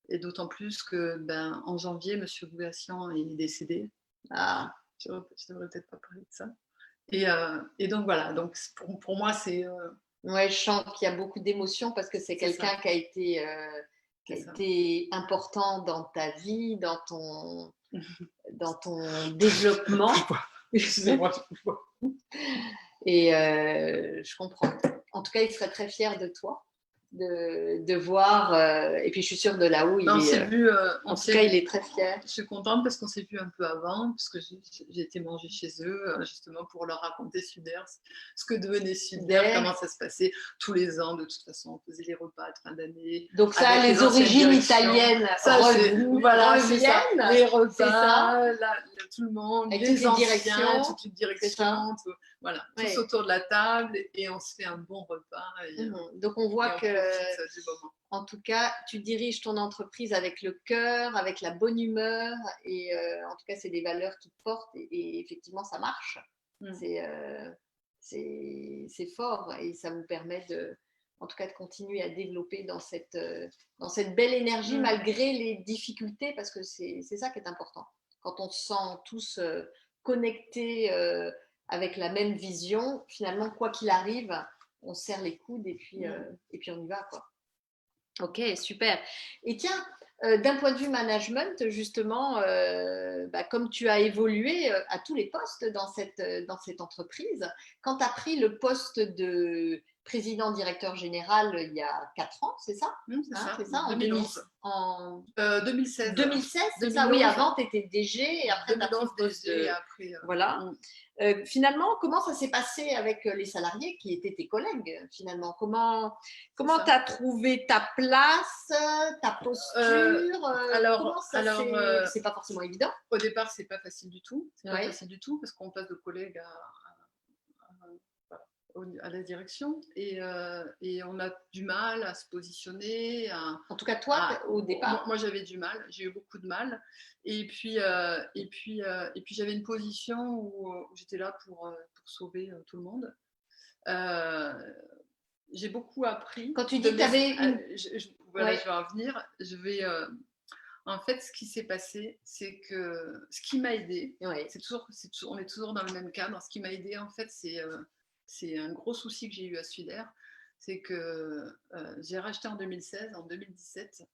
Et d'autant plus que en janvier, Monsieur Gougassian est décédé. Ah. Je devrais peut-être pas parler de ça. Et donc voilà, donc pour moi c'est. Ouais, je sens qu'il y a beaucoup d'émotions parce que c'est quelqu'un qui a été important dans ta vie, dans ton développement. Excusez-moi. Et je comprends. En tout cas, il serait très fier de toi, de voir. Et puis, je suis sûre de là où il est. En tout cas, il est très fier. Je suis contente parce qu'on s'est vu un peu avant, parce que j'ai été manger chez eux, justement pour leur raconter Sudair, ce que devenait Sudair, comment ça se passait tous les ans. De toute façon, on faisait les repas de fin d'année. Donc ça, les origines italiennes reviennent. Les repas, tout le monde, avec les anciens, toutes les directions, voilà, tous autour de la table et on se fait un bon repas. Donc on voit que, en tout cas, tu diriges ton entreprise avec le cœur, avec la bonne humeur et en tout cas, c'est des valeurs qui te portent et effectivement, ça marche. C'est fort et ça vous permet en tout cas, de continuer à développer dans cette belle énergie malgré les difficultés parce que c'est ça qui est important. Quand on se sent tous connectés avec la même vision, finalement, quoi qu'il arrive, on serre les coudes et puis on y va, quoi. Ok, super. Et tiens, d'un point de vue management, justement, comme tu as évolué à tous les postes dans cette entreprise, quand tu as pris le poste de président-directeur général il y a 4 ans, c'est ça? C'est ça, en 2011. En 2016. 2016, c'est ça, oui, avant tu étais DG et après tu as pris le poste DG, et après, voilà. Finalement, comment ça s'est passé avec les salariés qui étaient tes collègues, finalement? Comment tu as trouvé ta place, ta posture? C'est pas forcément évident. Au départ, c'est pas facile du tout. C'est pas facile du tout parce qu'on passe de collègue à la direction et on a du mal à se positionner. En tout cas, toi, au départ. Moi, j'avais du mal. J'ai eu beaucoup de mal. Et puis j'avais une position où j'étais là pour sauver tout le monde. J'ai beaucoup appris. Quand tu dis que tu avais je vais en venir. En fait, ce qui s'est passé, c'est que ce qui m'a aidé, on est toujours dans le même cadre. Ce qui m'a aidé, en fait, c'est un gros souci que j'ai eu à Sudair, c'est que j'ai racheté en 2016, en 2017,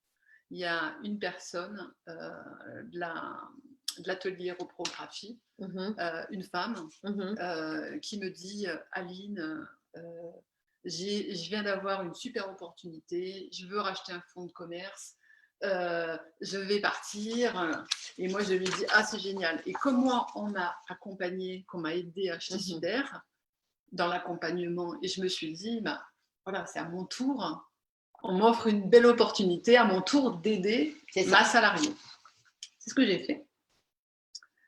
il y a une personne de l'atelier Reprographie, une femme, qui me dit Aline, je viens d'avoir une super opportunité, je veux racheter un fonds de commerce, je vais partir. Et moi, je lui ai dit c'est génial. Et comme moi, on m'a accompagné, qu'on m'a aidé à acheter Sudair, dans l'accompagnement, et je me suis dit voilà, c'est à mon tour, on m'offre une belle opportunité à mon tour d'aider ma salariée. C'est ce que j'ai fait.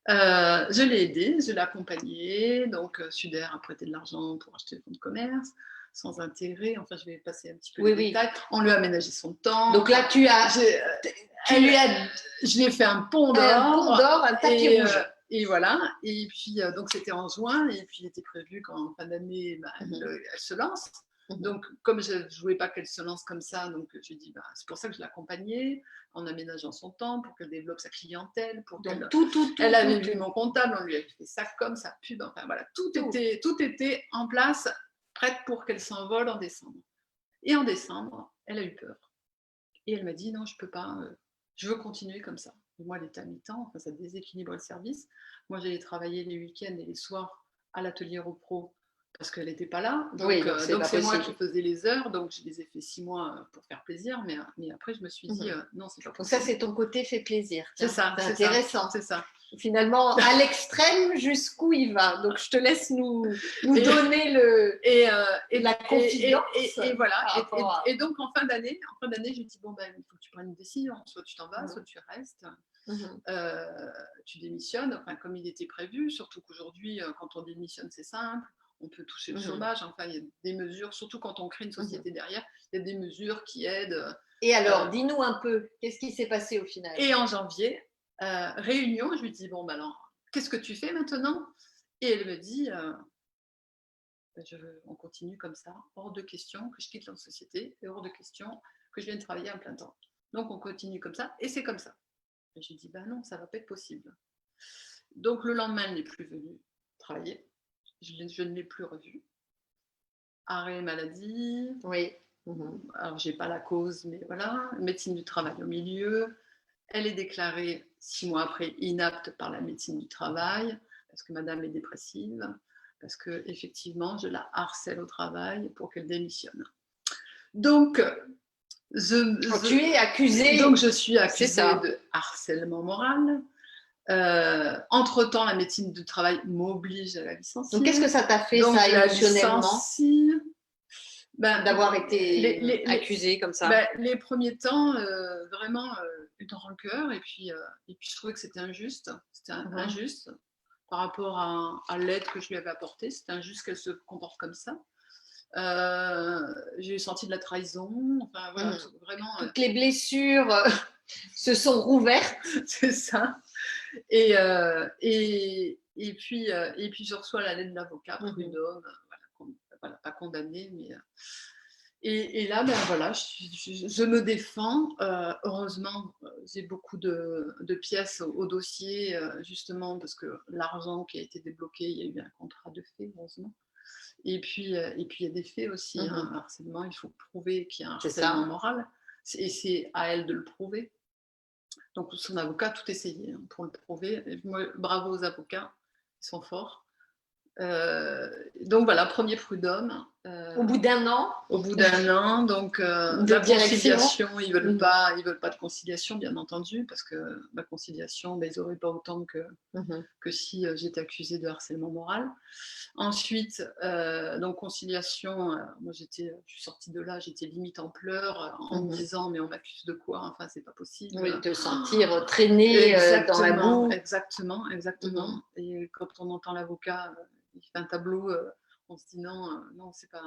Je l'ai aidée, je l'ai accompagnée. Donc Sudair a prêté de l'argent pour acheter le fonds de commerce sans intérêt. Enfin, je vais passer un petit peu les détails. On lui a aménagé son temps. Donc là, je lui ai fait un pont d'or, un tapis rouge. Et voilà, et puis donc c'était en juin, et puis il était prévu qu'en fin d'année, elle se lance. Donc comme je ne voulais pas qu'elle se lance comme ça, donc je lui ai dit, c'est pour ça que je l'accompagnais, en aménageant son temps, pour qu'elle développe sa clientèle, pour qu'elle elle avait vu mon comptable, on lui avait fait ça comme ça, pub, enfin voilà, tout était en place, prête pour qu'elle s'envole en décembre. Et en décembre, elle a eu peur. Et elle m'a dit, non, je ne peux pas, je veux continuer comme ça. Et moi, elle était à mi-temps, enfin, ça déséquilibre le service. Moi, j'allais travailler les week-ends et les soirs à l'atelier Repro parce qu'elle n'était pas là. Donc, oui, donc c'est moi qui faisais les heures, donc je les ai fait 6 mois pour faire plaisir, mais après je me suis dit non, c'est pas possible. Donc ça, c'est ton côté fait plaisir. C'est ça, c'est intéressant. C'est ça. Finalement, à l'extrême, jusqu'où il va. Donc je te laisse nous donner la confidence. Et voilà. Et donc en fin d'année, je lui dis bon ben il faut que tu prennes une décision, soit tu t'en vas, soit tu restes. Tu démissionnes, enfin, comme il était prévu, surtout qu'aujourd'hui, quand on démissionne, c'est simple, on peut toucher le chômage, enfin, il y a des mesures, surtout quand on crée une société derrière, il y a des mesures qui aident. Et alors, dis-nous un peu, qu'est-ce qui s'est passé au final? Et en janvier, réunion, je lui dis, bon, ben alors, qu'est-ce que tu fais maintenant? Et elle me dit, on continue comme ça, hors de question que je quitte la société, et hors de question que je vienne travailler à plein temps. Donc, on continue comme ça, et c'est comme ça. Et je lui dis, bah non, ça ne va pas être possible. Donc le lendemain, elle n'est plus venue travailler. Je ne l'ai plus revue. Arrêt maladie. Oui. Alors, je n'ai pas la cause, mais voilà. Médecine du travail au milieu. Elle est déclarée 6 mois après inapte par la médecine du travail, parce que madame est dépressive, parce qu'effectivement, je la harcèle au travail pour qu'elle démissionne. Donc, tu es accusée. Donc, je suis accusée de harcèlement moral. Entre-temps, la médecine du travail m'oblige à la licencier. Donc, qu'est-ce que ça t'a fait, ça, émotionnellement, d'avoir été accusée comme ça? Les premiers temps, vraiment une rancœur. Et puis, je trouvais que c'était injuste. C'était injuste par rapport à l'aide que je lui avais apportée. C'était injuste qu'elle se comporte comme ça. J'ai senti de la trahison, enfin voilà, vraiment. Toutes les blessures se sont rouvertes. C'est ça. Et puis je reçois la lettre de l'avocat, prud'homme, voilà, pas condamné, mais. Et là, ben voilà, je me défends. Heureusement, j'ai beaucoup de pièces au dossier, justement, parce que l'argent qui a été débloqué, il y a eu un contrat de fait, heureusement. Et puis, il y a des faits aussi. Un harcèlement, il faut prouver qu'il y a un harcèlement moral. Et c'est à elle de le prouver. Donc, son avocat a tout essayé pour le prouver. Et moi, bravo aux avocats, ils sont forts. Donc, voilà, premier prud'homme. Au bout d'un an. Au bout d'un an, donc la conciliation, ils veulent pas de conciliation, bien entendu, parce que la conciliation, ils n'auraient pas autant que si j'étais accusée de harcèlement moral. Ensuite, donc conciliation, moi je suis sortie de là, j'étais limite en pleurs, en me disant mais on m'accuse de quoi? Enfin, c'est pas possible. Oui, te sentir traînée dans la boue. Exactement. Et quand on entend l'avocat, il fait un tableau. On se dit non, c'est pas.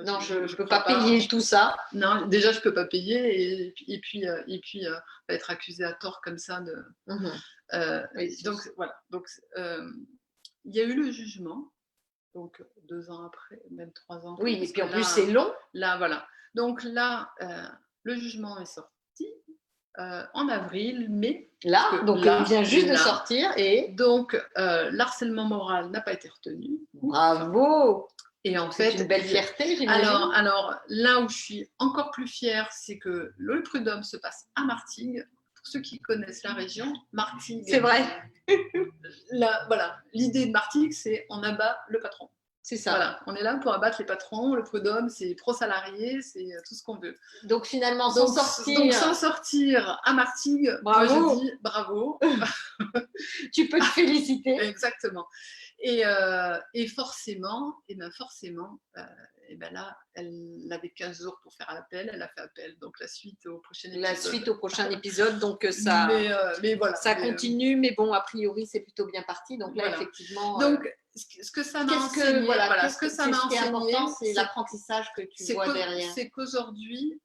Non, je ne peux pas payer tout ça. Non, déjà je peux pas payer et puis être accusé à tort comme ça de. Oui, donc voilà. Donc il y a eu le jugement. Donc 2 ans après, même 3 ans. Oui, et puis en plus c'est long. Là voilà. Donc là, le jugement est sorti en avril, mai. Là, donc il vient juste de sortir et. Donc l'harcèlement moral n'a pas été retenu. Bravo. Et en fait, c'est une belle fierté, j'imagine. Alors là où je suis encore plus fière, c'est que le prud'homme se passe à Martigues. Pour ceux qui connaissent la région, Martigues. C'est vrai. Voilà, l'idée de Martigues, c'est on abat le patron. C'est ça. Voilà, on est là pour abattre les patrons. Le prud'homme, c'est pro-salarié, c'est tout ce qu'on veut. Donc finalement, s'en sortir à Martigues, bravo. Moi je dis bravo. Tu peux te féliciter. Exactement. Et forcément, là, elle avait 15 jours pour faire l'appel, elle a fait appel. Donc la suite au prochain épisode. La suite au prochain épisode, donc ça, mais voilà, ça continue, mais bon, a priori, c'est plutôt bien parti. Donc là, voilà. Effectivement. Donc, ce que ça m'a enseigné, ce que ça m'a enseigné, c'est l'apprentissage que tu vois derrière. C'est qu'aujourd'hui,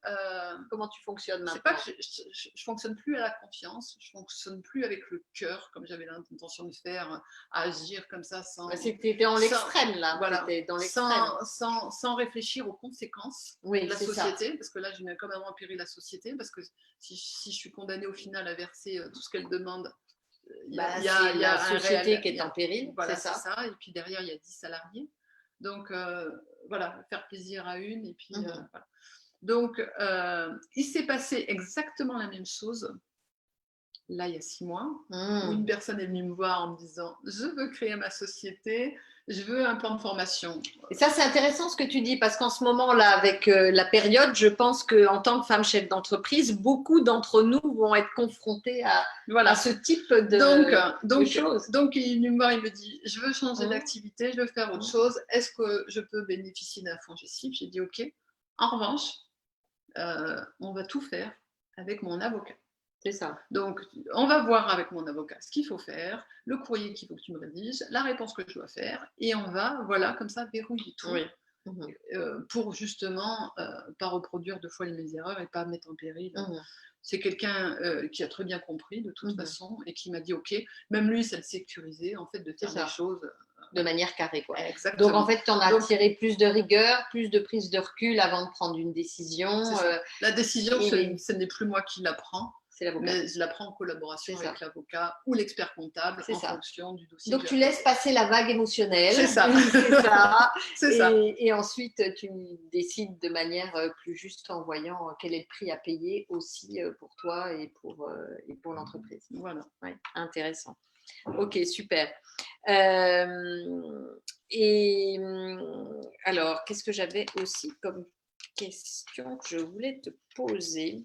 comment tu fonctionnes maintenant? C'est pas que je fonctionne plus à la confiance, je fonctionne plus avec le cœur comme j'avais l'intention de faire, à agir comme ça sans. C'était dans l'extrême là. Voilà, dans l'extrême. Sans réfléchir aux conséquences de la société, parce que là je mets quand même en péril la société, parce que si je suis condamnée au final à verser tout ce qu'elle demande. Il y a la société qui est en péril, voilà, c'est ça. Et puis derrière, il y a 10 salariés. Donc, voilà, faire plaisir à une. Et puis, voilà. Donc, il s'est passé exactement la même chose là, il y a 6 mois, où une personne est venue me voir en me disant « Je veux créer ma société, je veux un plan de formation. » Et ça, c'est intéressant ce que tu dis, parce qu'en ce moment-là, avec la période, je pense qu'en tant que femme chef d'entreprise, beaucoup d'entre nous vont être confrontés à ce type de choses. Donc, il est venu me voir, il me dit « Je veux changer d'activité, je veux faire autre chose. Est-ce que je peux bénéficier d'un fonds GESIP ?» J'ai dit « Ok. En revanche, on va tout faire avec mon avocat. » C'est ça. Donc, on va voir avec mon avocat ce qu'il faut faire, le courrier qu'il faut que tu me rédiges, la réponse que je dois faire, et on va, voilà, comme ça, verrouiller tout. Oui. Pour justement pas reproduire 2 fois les mêmes erreurs et pas mettre en péril. C'est quelqu'un qui a très bien compris de toute façon et qui m'a dit ok, même lui ça le sécurisait en fait de faire des choses de manière carrée, quoi. Exactement. Donc en fait tu en as tiré plus de rigueur, plus de prise de recul avant de prendre une décision. La décision ce n'est plus moi qui la prends, mais je la prends en collaboration avec l'avocat ou l'expert comptable en fonction du dossier. Donc tu laisses passer la vague émotionnelle. C'est ça. C'est ça. Et ensuite tu décides de manière plus juste en voyant quel est le prix à payer aussi pour toi et pour l'entreprise. Voilà. Ouais, intéressant. Ok, super. Et alors, qu'est-ce que j'avais aussi comme question que je voulais te poser?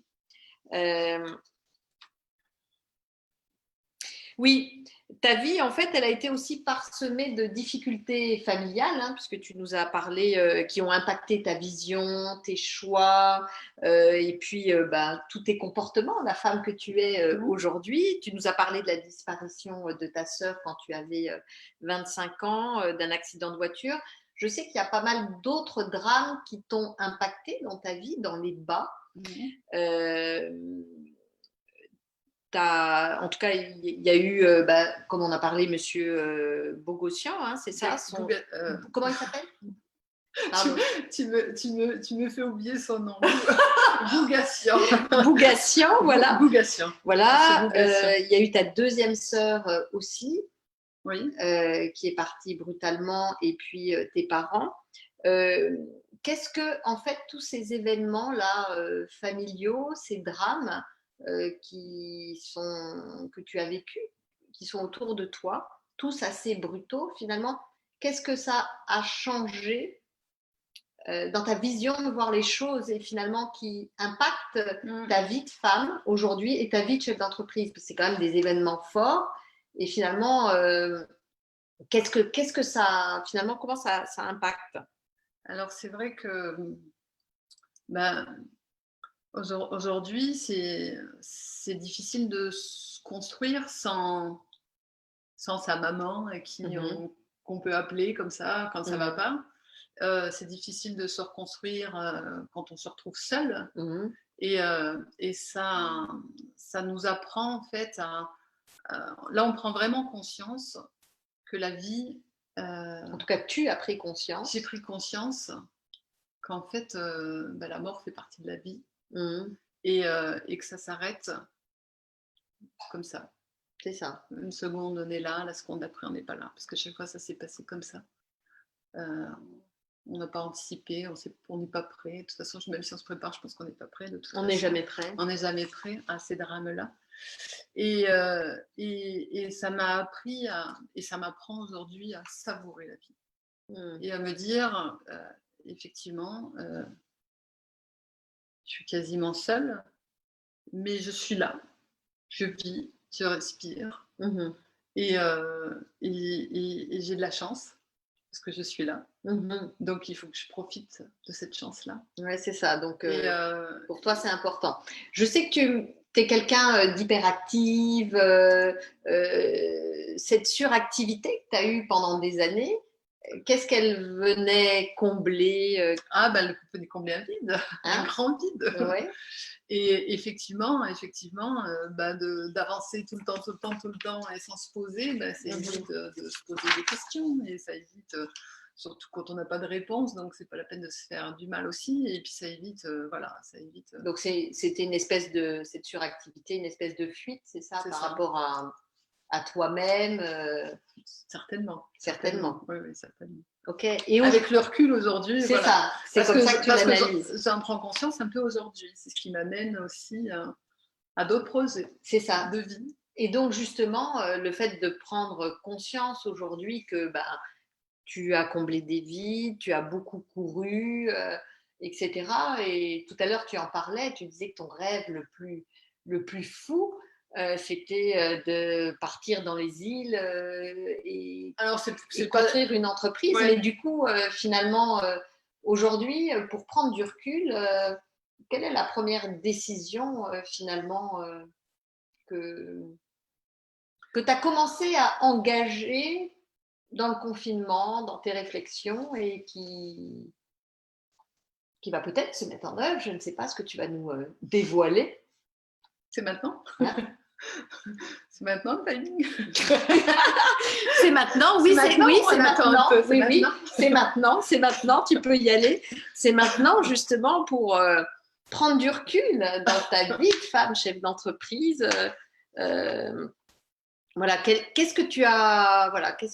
Oui, ta vie, en fait, elle a été aussi parsemée de difficultés familiales, hein, puisque tu nous as parlé qui ont impacté ta vision, tes choix, et puis tous tes comportements, la femme que tu es aujourd'hui. Tu nous as parlé de la disparition de ta sœur quand tu avais 25 ans, d'un accident de voiture. Je sais qu'il y a pas mal d'autres drames qui t'ont impacté dans ta vie, dans les bas. En tout cas, il y a eu, comme on a parlé, Monsieur Bogossian, hein, c'est ça Comment il s'appelle? Tu me fais oublier son nom. Bougassian. Bougassian, voilà. Bougassian. Voilà. Il y a eu ta deuxième sœur aussi, oui. Qui est partie brutalement, et puis tes parents. Qu'est-ce que, en fait, tous ces événements-là familiaux, ces drames, que tu as vécu, qui sont autour de toi, tous assez brutaux finalement, qu'est-ce que ça a changé dans ta vision de voir les choses et finalement qui impacte ta vie de femme aujourd'hui et ta vie de chef d'entreprise? Parce que c'est quand même des événements forts et finalement, qu'est-ce que ça, finalement, comment ça impacte? Alors c'est vrai que aujourd'hui, c'est difficile de se construire sans sa maman qu'on peut appeler comme ça quand ça va pas. C'est difficile de se reconstruire quand on se retrouve seul. Et ça nous apprend en fait là, on prend vraiment conscience que la vie... en tout cas, tu as pris conscience. J'ai pris conscience qu'en fait, la mort fait partie de la vie. Et que ça s'arrête comme ça. C'est ça. Une seconde on est là, la seconde d'après on n'est pas là, parce que chaque fois ça s'est passé comme ça. On n'a pas anticipé, on n'est pas prêt. De toute façon, même si on se prépare, je pense qu'on n'est pas prêt. On n'est jamais prêt. On n'est jamais prêt à ces drames-là. Et ça m'a appris et ça m'apprend aujourd'hui à savourer la vie et à me dire effectivement. Je suis quasiment seule, mais je suis là. Je vis, je respire. Et j'ai de la chance parce que je suis là. Donc, il faut que je profite de cette chance-là. Oui, c'est ça. Donc, pour toi, c'est important. Je sais que tu es quelqu'un d'hyperactive. Cette suractivité que tu as eue pendant des années, qu'est-ce qu'elle venait combler? Elle venait combler un vide, un grand vide. Ouais. Et effectivement, d'avancer tout le temps et sans se poser, ça évite de se poser des questions et ça évite, surtout quand on n'a pas de réponse, donc c'est pas la peine de se faire du mal aussi. Et puis ça évite, ça évite. Donc c'était une espèce de, cette suractivité, une espèce de fuite, c'est ça, rapport à toi-même. Certainement. Oui, certainement. Ok. Et avec le recul aujourd'hui, c'est ça. C'est comme ça que tu l'analyses. J'en prends conscience un peu aujourd'hui. C'est ce qui m'amène aussi à d'autres projets C'est ça. de vie. Et donc, justement, le fait de prendre conscience aujourd'hui que tu as comblé des vides, tu as beaucoup couru, etc. Et tout à l'heure, tu en parlais, tu disais que ton rêve le plus fou, c'était de partir dans les îles et construire une entreprise. Ouais. Mais du coup, finalement, aujourd'hui, pour prendre du recul, quelle est la première décision finalement que tu as commencé à engager dans le confinement, dans tes réflexions et qui va peut-être se mettre en œuvre? Je ne sais pas ce que tu vas nous dévoiler. C'est maintenant. Hein? C'est maintenant le timing. C'est maintenant, oui, c'est maintenant. Oui, c'est maintenant, tu peux y aller. C'est maintenant, justement, pour prendre du recul dans ta vie de femme chef d'entreprise. Voilà, qu'est-ce que tu as. Voilà, quelles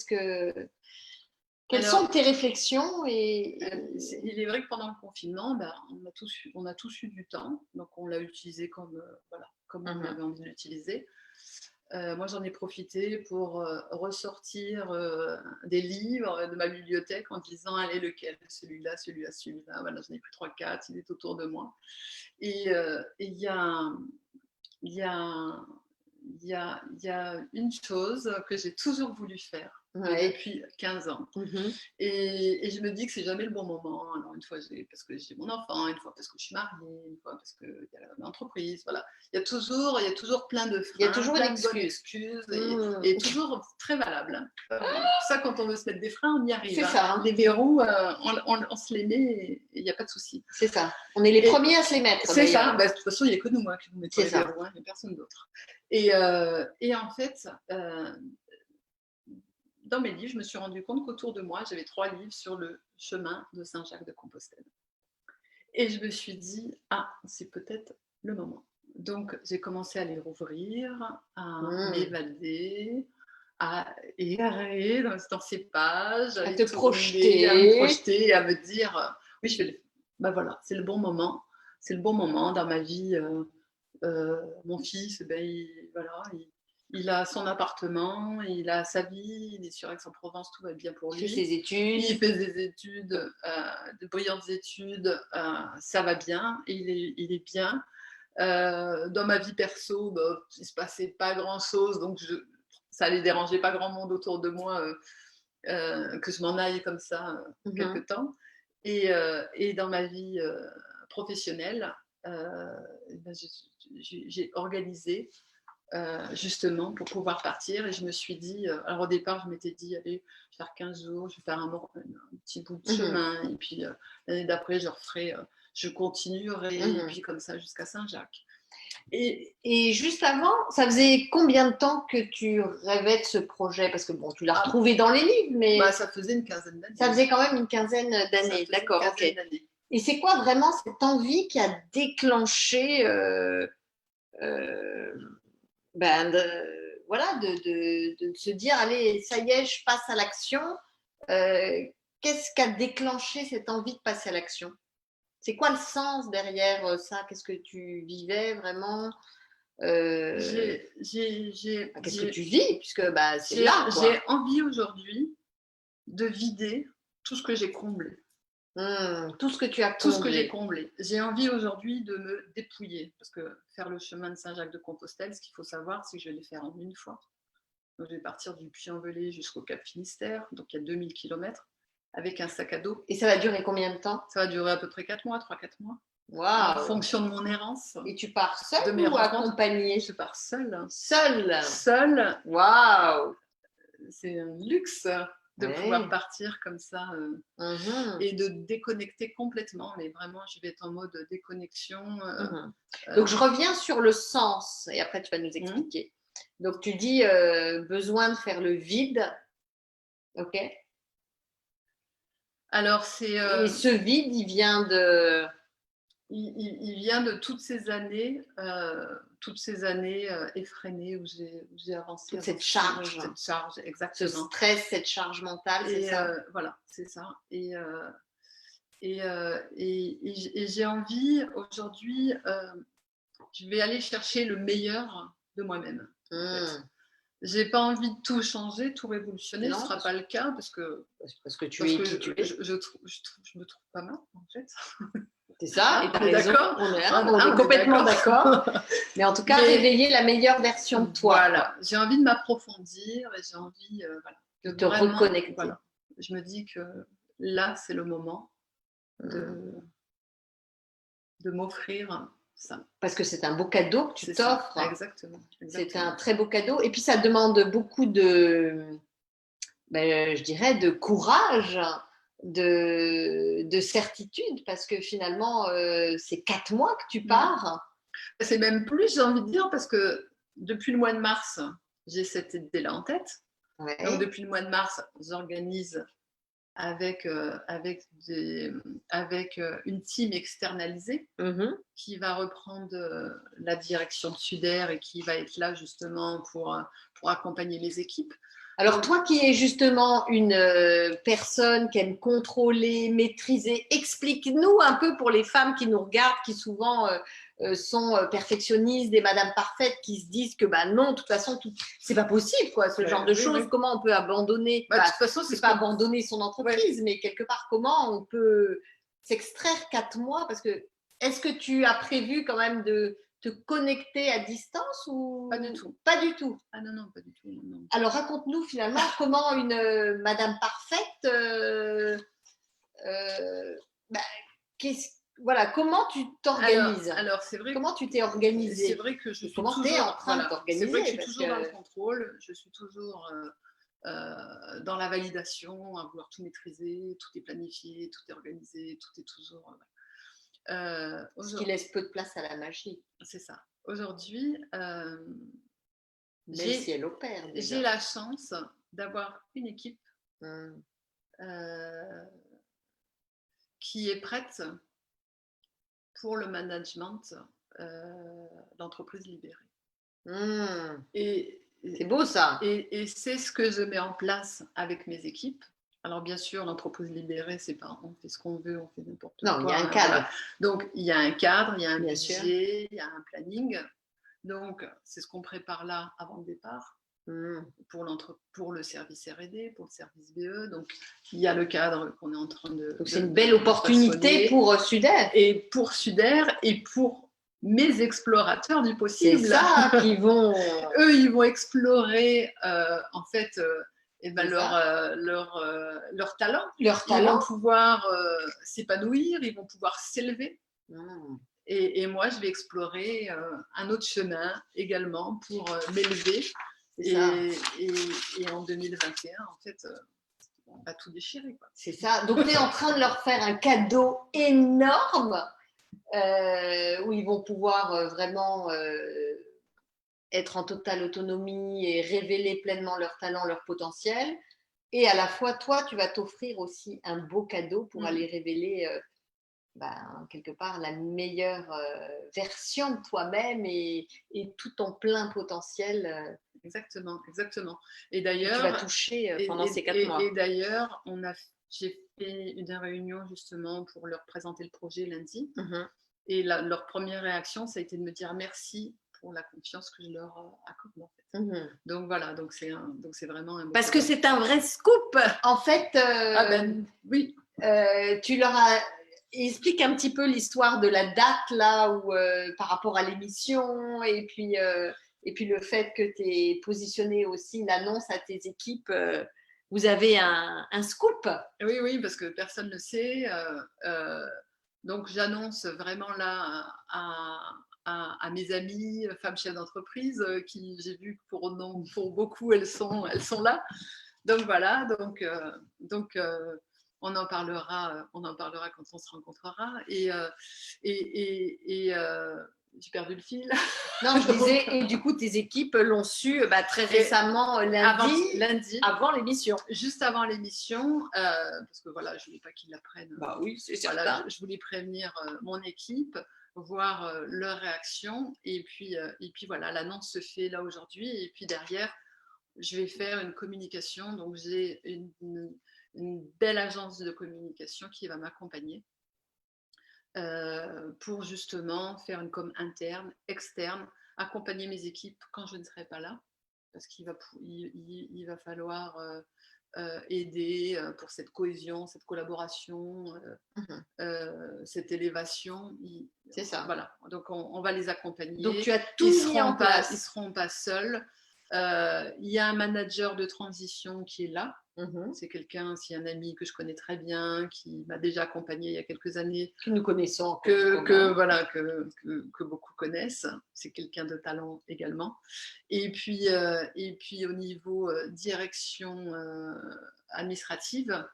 sont tes réflexions Il est vrai que pendant le confinement, on a tous eu du temps, donc on l'a utilisé comme on avait envie de l'utiliser. Moi, j'en ai profité pour ressortir des livres de ma bibliothèque en disant allez, lequel? Celui-là, celui-là, celui-là. Voilà, j'en ai pris 3-4, il est autour de moi. Et il y a une chose que j'ai toujours voulu faire depuis 15 ans. Et je me dis que c'est jamais le bon moment. Alors, une fois, parce que j'ai mon enfant, une fois parce que je suis mariée, une fois parce qu'il y a l'entreprise. Voilà. Il y a toujours plein de freins, il y a toujours plein une de bonnes excuses et toujours très valable. Ça, quand on veut se mettre des freins, on y arrive. C'est ça. Les verrous, on se les met et il n'y a pas de souci. C'est ça. On est les premiers à se les mettre. C'est ça. De toute façon, il n'y a que nous qui nous mettons les verrous, il n'y a personne d'autre. Et en fait, dans mes livres, je me suis rendu compte qu'autour de moi, j'avais 3 livres sur le chemin de Saint-Jacques-de-Compostelle. Et je me suis dit, c'est peut-être le moment. Donc, j'ai commencé à les rouvrir, à m'évader, à errer dans ces pages, à te projeter, à me projeter, à me dire, oui, voilà, c'est le bon moment. C'est le bon moment dans ma vie. Mon fils, il a son appartement, il a sa vie, il est sur Aix-en-Provence, tout va bien pour lui. Il fait ses études. Il fait des études, de brillantes études, ça va bien, il est bien. Dans ma vie perso, il ne se passait pas grand-chose, donc ça ne les dérangeait pas grand monde autour de moi que je m'en aille comme ça quelque temps. Et dans ma vie professionnelle, j'ai organisé justement pour pouvoir partir et je me suis dit, alors au départ je m'étais dit allez, je vais faire 15 jours, je vais faire un petit bout de chemin et puis l'année d'après je continuerai et puis comme ça jusqu'à Saint-Jacques. Et juste avant, ça faisait combien de temps que tu rêvais de ce projet? Parce que bon, tu l'as retrouvé dans les livres, mais ça faisait une quinzaine d'années. Ça faisait quand même une quinaine d'années, d'accord. Okay. Et c'est quoi vraiment cette envie qui a déclenché de se dire allez, ça y est, je passe à l'action. Qu'est-ce qui a déclenché cette envie de passer à l'action? C'est quoi le sens derrière ça? Qu'est-ce que tu vivais vraiment? Qu'est-ce que tu vis? Puisque c'est là. J'ai envie aujourd'hui de vider tout ce que j'ai comblé. Tout ce que tu as comblé. Tout ce que j'ai comblé. J'ai envie aujourd'hui de me dépouiller. Parce que faire le chemin de Saint-Jacques-de-Compostelle, ce qu'il faut savoir, c'est que je vais le faire en une fois. Donc, je vais partir du Puy-en-Velay jusqu'au Cap Finistère. Donc, il y a 2000 km avec un sac à dos. Et ça va durer combien de temps? Ça va durer à peu près 4 mois, 3-4 mois. Wow. En fonction de mon errance. Et tu pars seule ou accompagnée? Je pars seule. Seule. Waouh. C'est un luxe de pouvoir partir comme ça et de déconnecter complètement. Mais vraiment, je vais être en mode déconnexion. Donc, je reviens sur le sens et après, tu vas nous expliquer. Donc, tu dis besoin de faire le vide. OK. Alors, c'est... Et ce vide, il vient de... Il vient de toutes ces années effrénées où j'ai avancé. Cette charge, exactement. Ce stress, cette charge mentale, c'est ça. Voilà, c'est ça. Et j'ai envie aujourd'hui je vais aller chercher le meilleur de moi-même. En fait. J'ai pas envie de tout changer, tout révolutionner. Ce ne sera pas le cas parce que tu es qui tu es. Je me trouve pas mal, en fait. C'est ça, et tu as raison. D'accord. On est complètement d'accord. Mais en tout cas, réveiller la meilleure version de toi. Voilà. J'ai envie de m'approfondir et j'ai envie de te reconnecter. Voilà. Je me dis que là, c'est le moment de m'offrir ça. Parce que c'est un beau cadeau que tu t'offres. Exactement. C'est un très beau cadeau. Et puis, ça demande beaucoup de, je dirais, de courage, de certitude, parce que finalement, c'est 4 mois que tu pars. C'est même plus, j'ai envie de dire, parce que depuis le mois de mars, j'ai cette idée-là en tête. Ouais. Donc, depuis le mois de mars, j'organise avec une team externalisée qui va reprendre la direction de Sudair et qui va être là justement pour accompagner les équipes. Alors toi qui es justement une personne qui aime contrôler, maîtriser, explique-nous un peu pour les femmes qui nous regardent, qui souvent sont perfectionnistes, des madames parfaites, qui se disent que non, de toute façon, c'est pas possible, quoi, ce genre de choses. Oui. Comment on peut abandonner de toute façon, c'est pas abandonner son entreprise, mais quelque part, comment on peut s'extraire 4 mois? Parce que est-ce que tu as prévu quand même de te connecter à distance ou pas du tout? Pas du tout. Ah non, pas du tout. Non. Alors raconte-nous finalement comment une madame parfaite, voilà, comment tu t'organises? Alors c'est vrai. Comment tu t'es organisée? C'est vrai que je suis toujours en train de t'organiser. C'est vrai que je suis toujours dans le contrôle. Je suis toujours dans la validation, à vouloir tout maîtriser. Tout est planifié, tout est organisé, tout est toujours. Ce qui laisse peu de place à la magie. C'est ça. Aujourd'hui, si elle opère, j'ai la chance d'avoir une équipe qui est prête pour le management d'entreprise libérée. Et c'est beau ça. Et c'est ce que je mets en place avec mes équipes. Alors bien sûr, l'entreprise libérée, c'est pas on fait ce qu'on veut, on fait n'importe quoi. Non, il y a un cadre. Voilà. Donc il y a un cadre, il y a un budget, il y a un planning. Donc c'est ce qu'on prépare là avant le départ pour le service R&D, pour le service BE. Donc il y a le cadre qu'on est en train de. Donc c'est une belle opportunité pour Sudair. Et pour Sudair et pour mes explorateurs du possible. C'est ça qui vont. Eux, ils vont explorer en fait. Leur talent. Ils vont pouvoir s'épanouir, ils vont pouvoir s'élever. Et moi, je vais explorer un autre chemin également pour m'élever. Et en 2021, en fait, on va tout déchirer. C'est ça. Donc, tu es en train de leur faire un cadeau énorme où ils vont pouvoir vraiment être en totale autonomie et révéler pleinement leur talent, leur potentiel. Et à la fois, toi, tu vas t'offrir aussi un beau cadeau pour aller révéler quelque part la meilleure version de toi-même et tout ton plein potentiel. Exactement. Et d'ailleurs, tu vas toucher pendant ces 4 mois. Et d'ailleurs, j'ai fait une réunion justement pour leur présenter le projet lundi. Et leur première réaction, ça a été de me dire merci pour la confiance que je leur accorde en fait. Donc voilà, donc c'est vraiment un. Parce que c'est un vrai scoop. En fait, oui. Tu leur as explique un petit peu l'histoire de la date là où par rapport à l'émission et puis le fait que tu aies positionné aussi une annonce à tes équipes. Vous avez un scoop. Oui, parce que personne ne le sait. Donc j'annonce vraiment là à mes amies, femmes chefs d'entreprise, qui j'ai vu que pour beaucoup elles sont là. Donc voilà, donc on en parlera quand on se rencontrera. Et j'ai perdu le fil. Non, je disais, et du coup, tes équipes l'ont su très récemment, lundi, avant l'émission. Juste avant l'émission, parce que voilà, je ne voulais pas qu'ils l'apprennent. Bah oui, c'est certain. Voilà, je voulais prévenir mon équipe, voir leur réaction. Et puis voilà, l'annonce se fait là aujourd'hui. Et puis derrière, je vais faire une communication. Donc, j'ai une belle agence de communication qui va m'accompagner pour justement faire une com interne, externe, accompagner mes équipes quand je ne serai pas là, parce qu'il va falloir aider pour cette cohésion, cette collaboration, cette élévation. C'est ça. Voilà, donc on va les accompagner. Donc tu as tout mis en place. Ils ne seront pas seuls. Il y a un manager de transition qui est là. C'est quelqu'un, c'est un ami que je connais très bien, qui m'a déjà accompagné il y a quelques années. Que nous connaissons. Que beaucoup connaissent. C'est quelqu'un de talent également. Et puis au niveau direction administrative,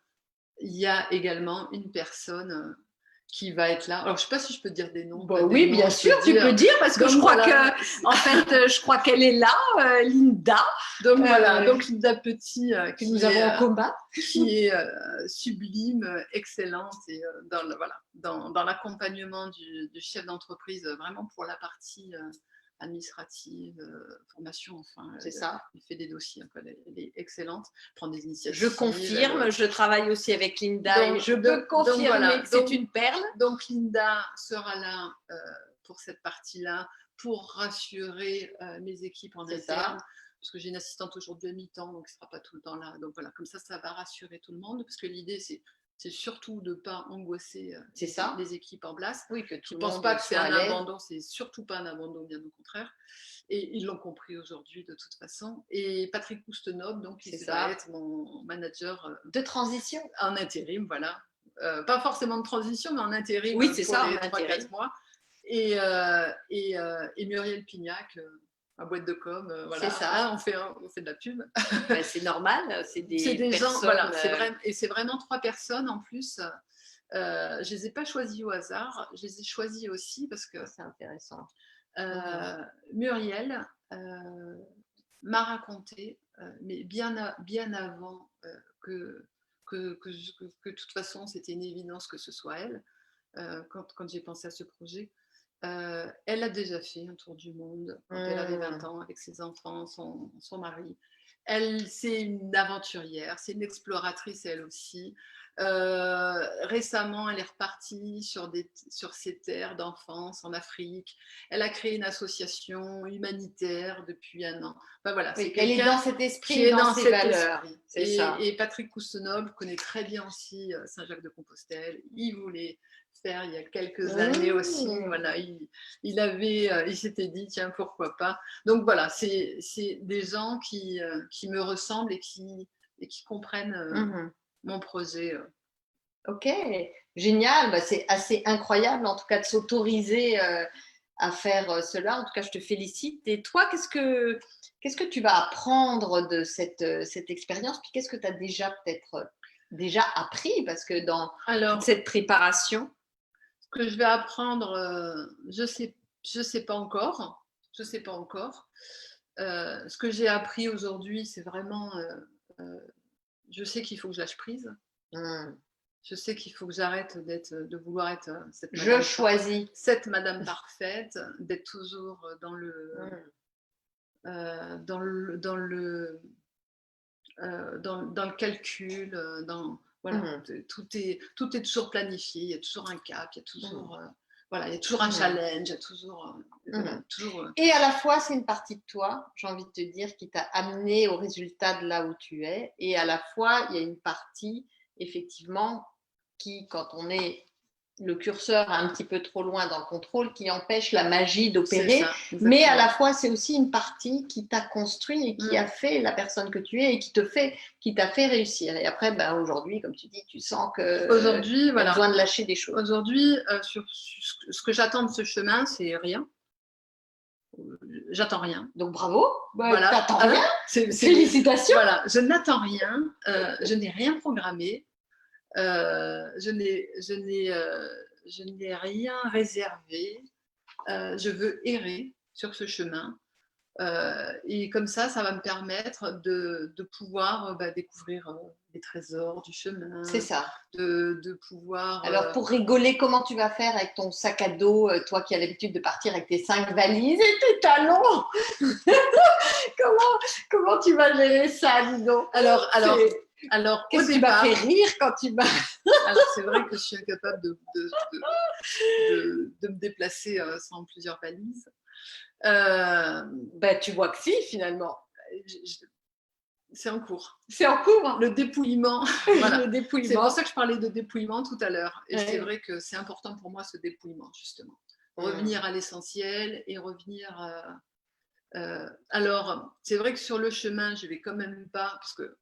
il y a également une personne qui va être là. Alors, je ne sais pas si je peux dire des noms. Oui, bien sûr, tu peux dire, parce que je crois qu'elle est là, Linda. Donc, voilà, donc Linda Petit, que nous avons en combat. Qui est sublime, excellente, et dans l'accompagnement du chef d'entreprise, vraiment pour la partie administrative, formation, enfin. C'est ça. Elle fait des dossiers, elle est excellente, prend des initiatives. Je confirme, je travaille aussi avec Linda et je peux confirmer que c'est une perle. Donc Linda sera là pour cette partie-là, pour rassurer mes équipes en interne, parce que j'ai une assistante aujourd'hui à mi-temps, donc elle ne sera pas tout le temps là. Donc voilà, comme ça va rassurer tout le monde, parce que l'idée, c'est surtout de ne pas angoisser les équipes en place. Oui, que tu ne penses pas que c'est un abandon, c'est surtout pas un abandon, bien au contraire. Et ils l'ont compris aujourd'hui de toute façon. Et Patrick Coustenot, donc, il va être mon manager de transition en intérim, voilà. Pas forcément de transition, mais en intérim pour les 3-4 mois. Et Muriel Pignac, ma boîte de com, voilà. C'est ça. On fait de la pub. C'est normal, c'est des gens, voilà, et c'est vraiment 3 personnes en plus. Je ne les ai pas choisies au hasard, je les ai choisies aussi parce que c'est intéressant. Muriel m'a raconté, mais bien avant que de toute façon c'était une évidence que ce soit elle, quand j'ai pensé à ce projet. Elle a déjà fait un tour du monde quand elle avait 20 ans avec ses enfants, son mari. C'est une aventurière, c'est une exploratrice elle aussi. Récemment, elle est repartie sur ses terres d'enfance en Afrique. Elle a créé une association humanitaire depuis 1 an. Enfin, voilà, elle est dans cet esprit, dans ses valeurs. Et Patrick Coustenot connaît très bien aussi Saint-Jacques-de-Compostelle. Il voulait faire il y a quelques années aussi. Voilà, il s'était dit tiens, pourquoi pas. Donc voilà, c'est des gens qui me ressemblent et qui comprennent mon projet. Ok, génial. C'est assez incroyable en tout cas de s'autoriser à faire cela. En tout cas, je te félicite. Et toi, qu'est-ce que tu vas apprendre de cette expérience? Puis qu'est-ce que tu as déjà appris? Parce que dans cette préparation, ce que je vais apprendre, je sais pas encore. Je sais pas encore. Ce que j'ai appris aujourd'hui, c'est vraiment, je sais qu'il faut que je lâche prise. Je sais qu'il faut que j'arrête de vouloir être cette madame parfaite, d'être toujours dans le calcul, tout est toujours planifié, il y a toujours un cap, il y a toujours il y a toujours un challenge, il y a toujours. Et à la fois, c'est une partie de toi, j'ai envie de te dire, qui t'a amené au résultat de là où tu es. Et à la fois, il y a une partie, effectivement, qui, quand on est le curseur un petit peu trop loin dans le contrôle, qui empêche la magie d'opérer. Mais à la fois, c'est aussi une partie qui t'a construit et qui a fait la personne que tu es et qui t'a fait réussir. Et après, aujourd'hui, comme tu dis, tu sens que aujourd'hui, tu as besoin de lâcher des choses. Aujourd'hui, sur ce que j'attends de ce chemin, c'est rien. J'attends rien. Donc bravo. Voilà. T'attends rien. Félicitations. Voilà, je n'attends rien. Je n'ai rien programmé. Je n'ai rien réservé. Je veux errer sur ce chemin. Et comme ça va me permettre de pouvoir découvrir les trésors du chemin. C'est ça. De pouvoir... Alors, pour rigoler, comment tu vas faire avec ton sac à dos, toi qui as l'habitude de partir avec tes 5 valises et tes talons? Comment tu vas gérer ça, dis donc? Alors Alors, Qu'est-ce au qui m'a départ, fait rire quand tu m'as… alors c'est vrai que je suis incapable de me déplacer sans plusieurs valises. Ben, tu vois que si, finalement. C'est en cours. C'est en cours. Hein. Le dépouillement. Voilà. Le dépouillement. C'est pour ça que je parlais de dépouillement tout à l'heure. Et Ouais. c'est vrai que c'est important pour moi ce dépouillement, justement. Revenir à l'essentiel et revenir. Alors, c'est vrai que sur le chemin, je vais quand même pas, parce que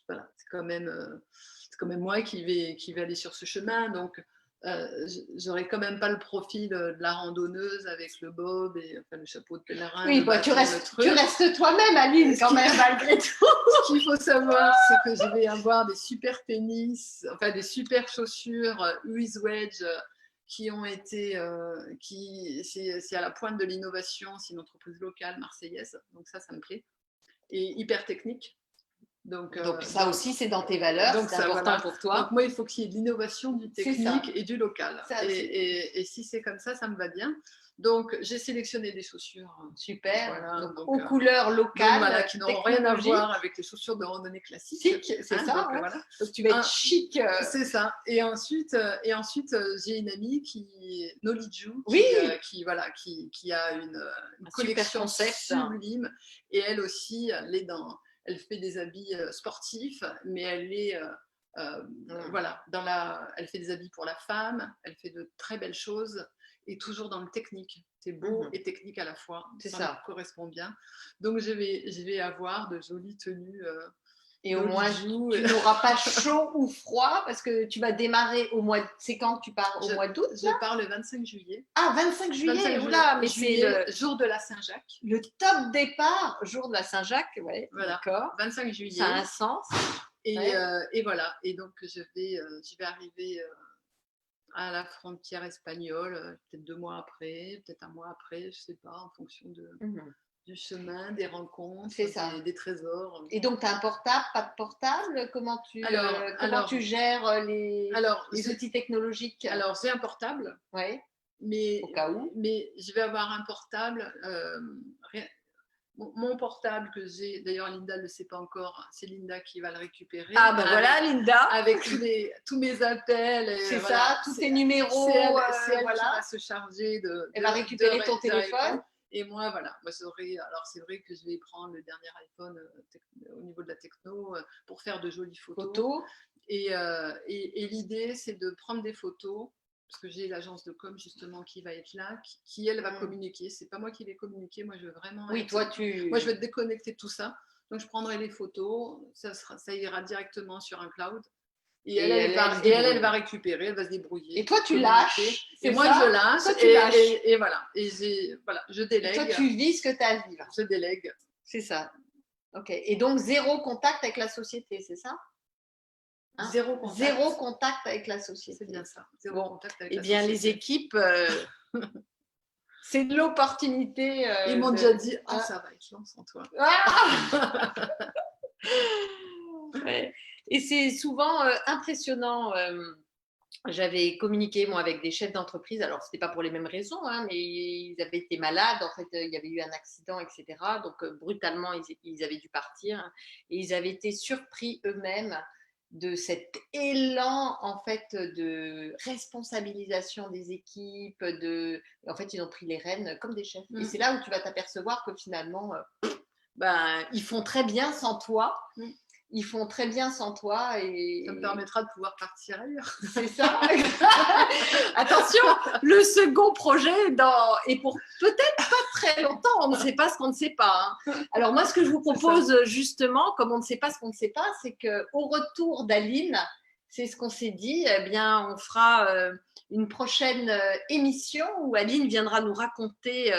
voilà, c'est quand même moi qui vais aller sur ce chemin. Donc, j'aurai quand même pas le profil de la randonneuse avec le bob et enfin, le chapeau de pèlerin. Oui, bah, tu restes toi-même, Aline, quand même, malgré tout. Ce qu'il faut savoir, c'est que je vais avoir des super tennis, enfin des super chaussures Uis Wedge qui ont été, c'est à la pointe de l'innovation, c'est une entreprise locale marseillaise, donc ça me plaît, et hyper technique. Donc ça aussi, c'est dans tes valeurs, c'est important voilà. Pour toi. Donc moi, il faut qu'il y ait de l'innovation, du technique et du local. Ça, et si c'est comme ça me va bien. Donc j'ai sélectionné des chaussures. Super. Voilà, donc aux couleurs locales, donc, voilà, qui n'auront rien à voir avec les chaussures de randonnée classiques. C'est ça. Donc, ouais. Voilà. Donc tu vas être chic. C'est ça. Et ensuite j'ai une amie qui Noliju, oui. qui a une collection sublime. Et elle aussi, elle fait des habits sportifs, mais elle est voilà, elle fait des habits pour la femme, elle fait de très belles choses et toujours dans le technique. C'est beau et technique à la fois. Ça me correspond bien. Donc je vais avoir de jolies tenues. Et au moins, tu n'auras pas chaud ou froid parce que tu vas démarrer au mois. C'est quand tu pars au mois d'août? Je pars le 25 juillet. Ah, 25 juillet. Oula, mais c'est le jour de la Saint-Jacques. Le top départ, jour de la Saint-Jacques, ouais. Voilà. D'accord. 25 juillet. Ça a un sens. Et voilà. Et donc je vais arriver à la frontière espagnole, peut-être 2 mois après, peut-être 1 mois après, je sais pas, en fonction du chemin, des rencontres, des trésors. Et donc, tu as un portable, pas de portable? Comment tu gères les outils technologiques? Alors, j'ai un portable. Ouais. Mais, au cas où. Mais je vais avoir un portable. Mon portable que j'ai, d'ailleurs Linda ne le sait pas encore, c'est Linda qui va le récupérer. Ah ben voilà Linda. Avec tous mes appels. C'est voilà, ça, tous tes numéros. C'est elle qui va se charger Elle va récupérer ton téléphone. Et moi, voilà, alors c'est vrai que je vais prendre le dernier iPhone au niveau de la techno pour faire de jolies photos. Et l'idée, c'est de prendre des photos, parce que j'ai l'agence de com justement qui va être là, qui elle va communiquer. C'est pas moi qui vais communiquer, moi je veux vraiment. Oui, moi je vais te déconnecter de tout ça. Donc je prendrai les photos, ça ira directement sur un cloud. Et elle va récupérer, elle va se débrouiller. Et toi, tu lâches. Et moi, je lâche. Toi, et voilà. Et je délègue. Et toi, tu vis ce que tu as à vivre. Je délègue. C'est ça. Ok. Et donc, zéro contact avec la société, c'est ça? Hein? Zéro contact avec la société. C'est bien ça. Zéro contact avec la société. Eh bien, les équipes, c'est de l'opportunité. Ils m'ont déjà dit, ça va être long sans toi. Ouais. Et c'est souvent impressionnant. J'avais communiqué moi avec des chefs d'entreprise, alors c'était pas pour les mêmes raisons, mais ils avaient été malades, en fait il y avait eu un accident, etc. Donc brutalement ils avaient dû partir et ils avaient été surpris eux-mêmes de cet élan en fait de responsabilisation des équipes, en fait ils ont pris les rênes comme des chefs. Et c'est là où tu vas t'apercevoir que finalement ils font très bien sans toi. Ils font très bien sans toi et ça me permettra de pouvoir partir ailleurs. C'est ça. Attention, le second projet est pour peut-être pas très longtemps. On ne sait pas ce qu'on ne sait pas. Alors moi, ce que je vous propose justement, comme on ne sait pas ce qu'on ne sait pas, c'est qu'au retour d'Aline, c'est ce qu'on s'est dit. Eh bien, on fera une prochaine émission où Aline viendra nous raconter.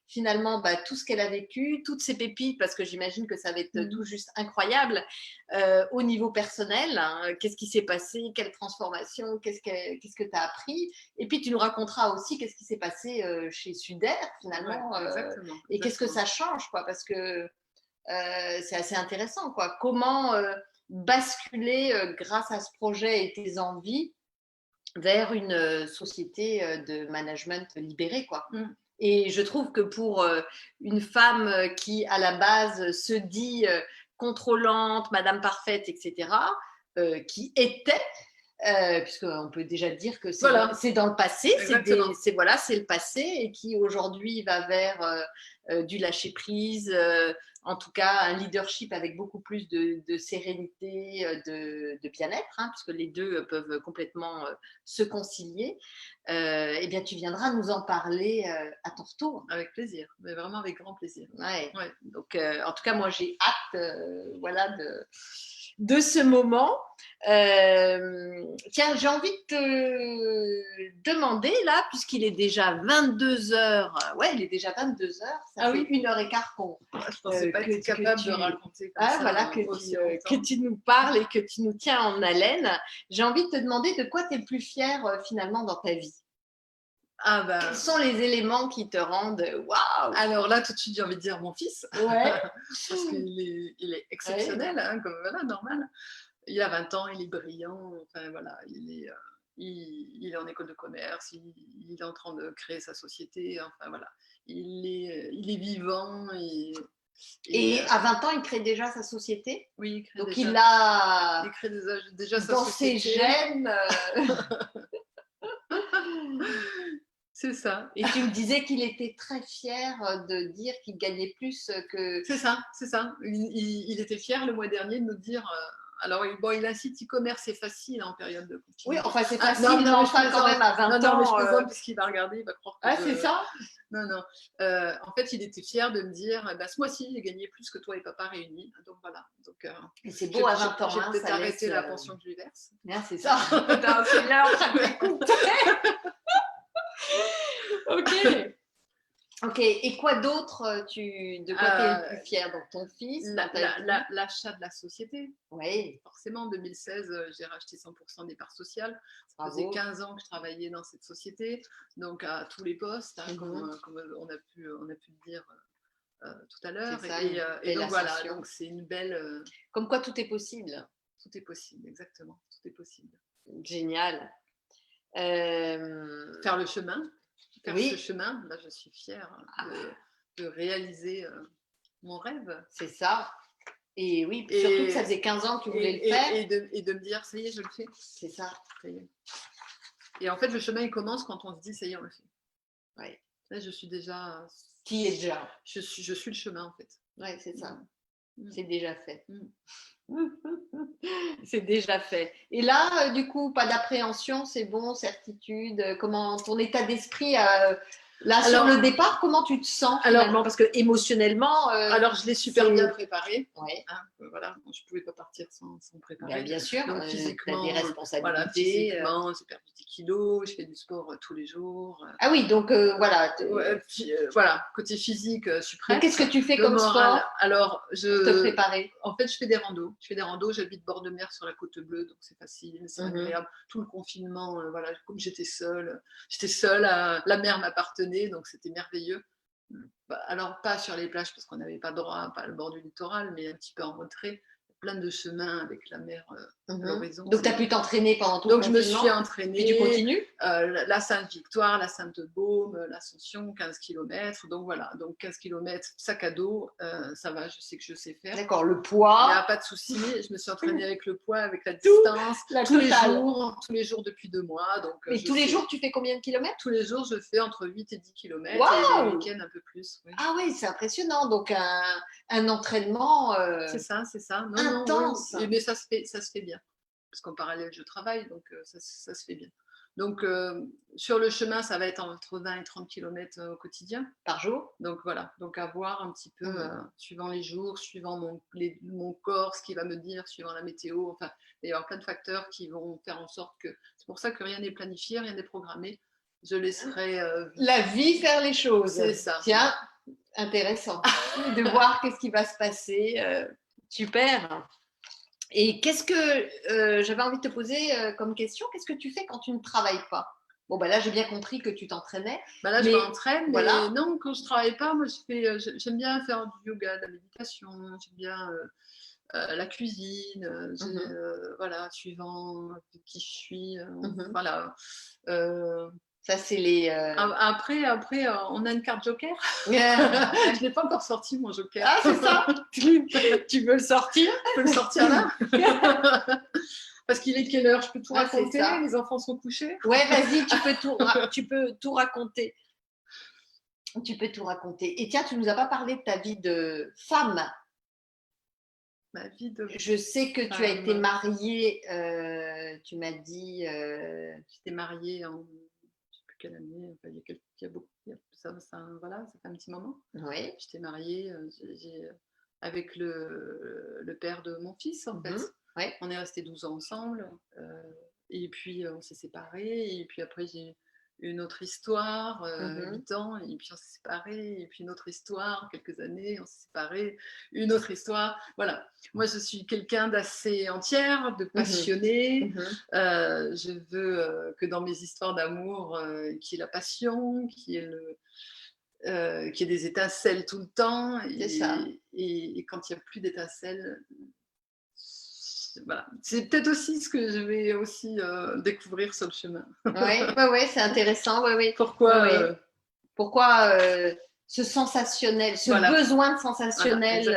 Finalement, tout ce qu'elle a vécu, toutes ses pépites, parce que j'imagine que ça va être tout juste incroyable au niveau personnel. Qu'est-ce qui s'est passé? Quelle transformation? Qu'est-ce que tu as appris? Et puis, tu nous raconteras aussi qu'est-ce qui s'est passé chez Sudair, finalement. Exactement. Et qu'est-ce que ça change, quoi, parce que c'est assez intéressant, quoi. Comment basculer grâce à ce projet et tes envies vers une société de management libérée, quoi. Et je trouve que pour une femme qui, à la base, se dit contrôlante, Madame Parfaite, etc., qui était, puisqu'on peut déjà dire que c'est dans le passé, c'est le passé, et qui aujourd'hui va vers du lâcher-prise, en tout cas un leadership avec beaucoup plus de sérénité, de bien-être, hein, puisque les deux peuvent complètement se concilier. Eh bien, tu viendras nous en parler à ton retour. Avec plaisir, mais vraiment avec grand plaisir. Ouais. Donc, en tout cas, moi, j'ai hâte de ce moment. Tiens, j'ai envie de te demander, là, puisqu'il est déjà 22h, il est déjà 22h, ça fait 1h15 qu'on... Je ne pensais pas être capable de raconter comme ça. Voilà, que tu nous parles et que tu nous tiens en haleine. J'ai envie de te demander de quoi tu es le plus fière finalement dans ta vie. Quels sont les éléments qui te rendent waouh? Alors là, tout de suite, j'ai envie de dire mon fils. Ouais. Parce qu'il est exceptionnel, hein, comme normal. Il a 20 ans, il est brillant. Enfin, voilà, il est en école de commerce, il est en train de créer sa société. Enfin, voilà, il est vivant. Et à 20 ans, il crée déjà sa société? Oui, il crée donc déjà. Il crée déjà sa dans société. Dans ses gènes. C'est ça. Et tu me disais qu'il était très fier de dire qu'il gagnait plus que... C'est ça. Il était fier le mois dernier de nous dire... alors, il incite e-commerce, c'est facile en période de confinement. Oui, enfin, c'est facile, mais enfin, quand même à 20 ans... Non, mais je plaisante parce qu'il va regarder, il va croire que... c'est ça? Non. En fait, il était fier de me dire, ce mois-ci, j'ai gagné plus que toi et papa réunis. Donc, voilà. Donc, et c'est beau à 20 ans. J'ai peut-être arrêté la pension que je lui verse. C'est ça. C'est là, ça m'écoute. Ok, et quoi d'autre de quoi tu es le plus fier? Donc ton fils, l'achat de la société. Oui. Forcément, en 2016, j'ai racheté 100% des parts sociales. Ça faisait 15 ans que je travaillais dans cette société, donc à tous les postes, hein, comme on a pu le dire tout à l'heure. Et donc voilà, donc c'est une belle... Comme quoi tout est possible. Tout est possible, exactement. Tout est possible. Génial. Faire le chemin. Ce chemin, là, je suis fière de réaliser mon rêve. C'est ça. Et oui, surtout que ça faisait 15 ans que tu voulais le faire. Et de me dire, ça y est, je le fais. C'est ça. Ça y est. Et en fait, le chemin, il commence quand on se dit, ça y est, on le fait. Ouais. Là, je suis déjà... Qui est déjà? Je suis le chemin, en fait. Oui, c'est ça. C'est déjà fait. C'est déjà fait. Et là, du coup, pas d'appréhension, c'est bon, certitude. Comment ton état d'esprit sur le départ, comment tu te sens finalement? Parce que émotionnellement. Alors, je l'ai super bien préparé. Ouais. Hein, voilà, je ne pouvais pas partir sans préparer. Bien sûr. Donc, physiquement, tu as des responsabilités. Voilà, physiquement, j'ai perdu 10 kilos, je fais du sport tous les jours. Ah oui, donc voilà. Voilà, côté physique, je suis prête. Qu'est-ce que tu fais comme sport? Alors, pour te préparer. En fait, je fais des randos. J'habite bord de mer sur la côte bleue, donc c'est facile, c'est agréable. Tout le confinement, voilà, comme j'étais seule, la mer m'appartenait, donc c'était merveilleux. Alors, pas sur les plages, parce qu'on n'avait pas droit, pas le bord du littoral, mais un petit peu en retrait. Plein de chemins avec la mer à l'horizon. Donc, tu as pu t'entraîner pendant tout le confinement? Donc, je me suis entraînée. Et tu continues? La Sainte-Victoire, la Sainte-Baume, l'Ascension, 15 km. Donc, voilà. Donc, 15 km, sac à dos, ça va, je sais que je sais faire. D'accord, le poids. Il n'y a pas de souci. Je me suis entraînée avec le poids, avec la distance, tous les jours depuis 2 mois. Donc, mais tous les jours, tu fais combien de kilomètres? Tous les jours, je fais entre 8 et 10 km. Wow. Et les week-ends, un peu plus. Oui. Ah oui, c'est impressionnant. Donc, un entraînement... C'est ça. Intense. Mais ça se fait bien. Parce qu'en parallèle, je travaille, donc ça se fait bien. Donc, sur le chemin, ça va être entre 20 et 30 km au quotidien. Par jour? Donc, voilà. Donc, à voir un petit peu, suivant les jours, suivant mon corps, ce qu'il va me dire, suivant la météo. Enfin, il va y avoir plein de facteurs qui vont faire en sorte que... C'est pour ça que rien n'est planifié, rien n'est programmé. Je laisserai... la vie faire les choses. C'est ça. Tiens, intéressant de voir qu'est-ce qui va se passer. Super. Et qu'est-ce que j'avais envie de te poser comme question? Qu'est-ce que tu fais quand tu ne travailles pas? Bon, là, j'ai bien compris que tu t'entraînais. Là, je m'entraîne, mais non, quand je ne travaille pas, moi, j'aime bien faire du yoga, de la méditation, j'aime bien la cuisine, voilà, suivant qui je suis, voilà. Ça, c'est les. Après, on a une carte joker. Yeah. Je n'ai pas encore sorti mon joker. Ah, c'est ça. Tu veux le sortir? Je peux le sortir là. Parce qu'il est quelle heure? Je peux tout Ah, c'est raconter? ça. Les enfants sont couchés? Ouais, vas-y, tu peux tout raconter. Tu peux tout raconter. Et tiens, tu nous as pas parlé de ta vie de femme. Ma vie de Je sais que tu as femme. été mariée, tu m'as dit. J'étais mariée en, je ne sais plus quelle année, enfin, il y a beaucoup, voilà, ça fait un petit moment. Oui. J'étais mariée avec le père de mon fils, en fait. Ouais. On est restés 12 ans ensemble, et puis on s'est séparés, et puis après j'ai eu une autre histoire, 8 ans, et puis on s'est séparés, et puis une autre histoire, quelques années, on s'est séparés, une autre histoire. Voilà, moi je suis quelqu'un d'assez entière, de passionnée. Je veux que dans mes histoires d'amour, qu'il y ait la passion, qu'il y ait des étincelles tout le temps. C'est ça. Et quand il n'y a plus d'étincelles, voilà. C'est peut-être aussi ce que je vais aussi découvrir sur le chemin. Ouais, c'est intéressant. Ouais. Pourquoi Pourquoi ce sensationnel, ce besoin de sensationnel,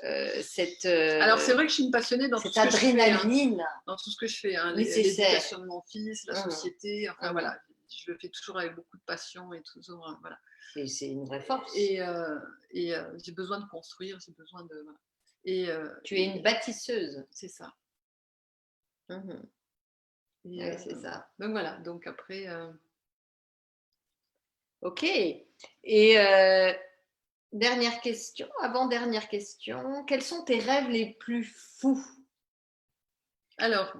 Alors c'est vrai que je suis une passionnée dans cette tout ce que adrénaline. je fais, dans tout ce que je fais, Nécessaire. l'éducation de mon fils, la société, enfin voilà, je le fais toujours avec beaucoup de passion et toujours voilà. C'est une vraie force. Et j'ai besoin de construire, j'ai besoin de voilà. Tu es une bâtisseuse. C'est ça. Ouais, c'est ça. Donc voilà, donc après. Ok. Et dernière question, avant-dernière question, quels sont tes rêves les plus fous? Alors,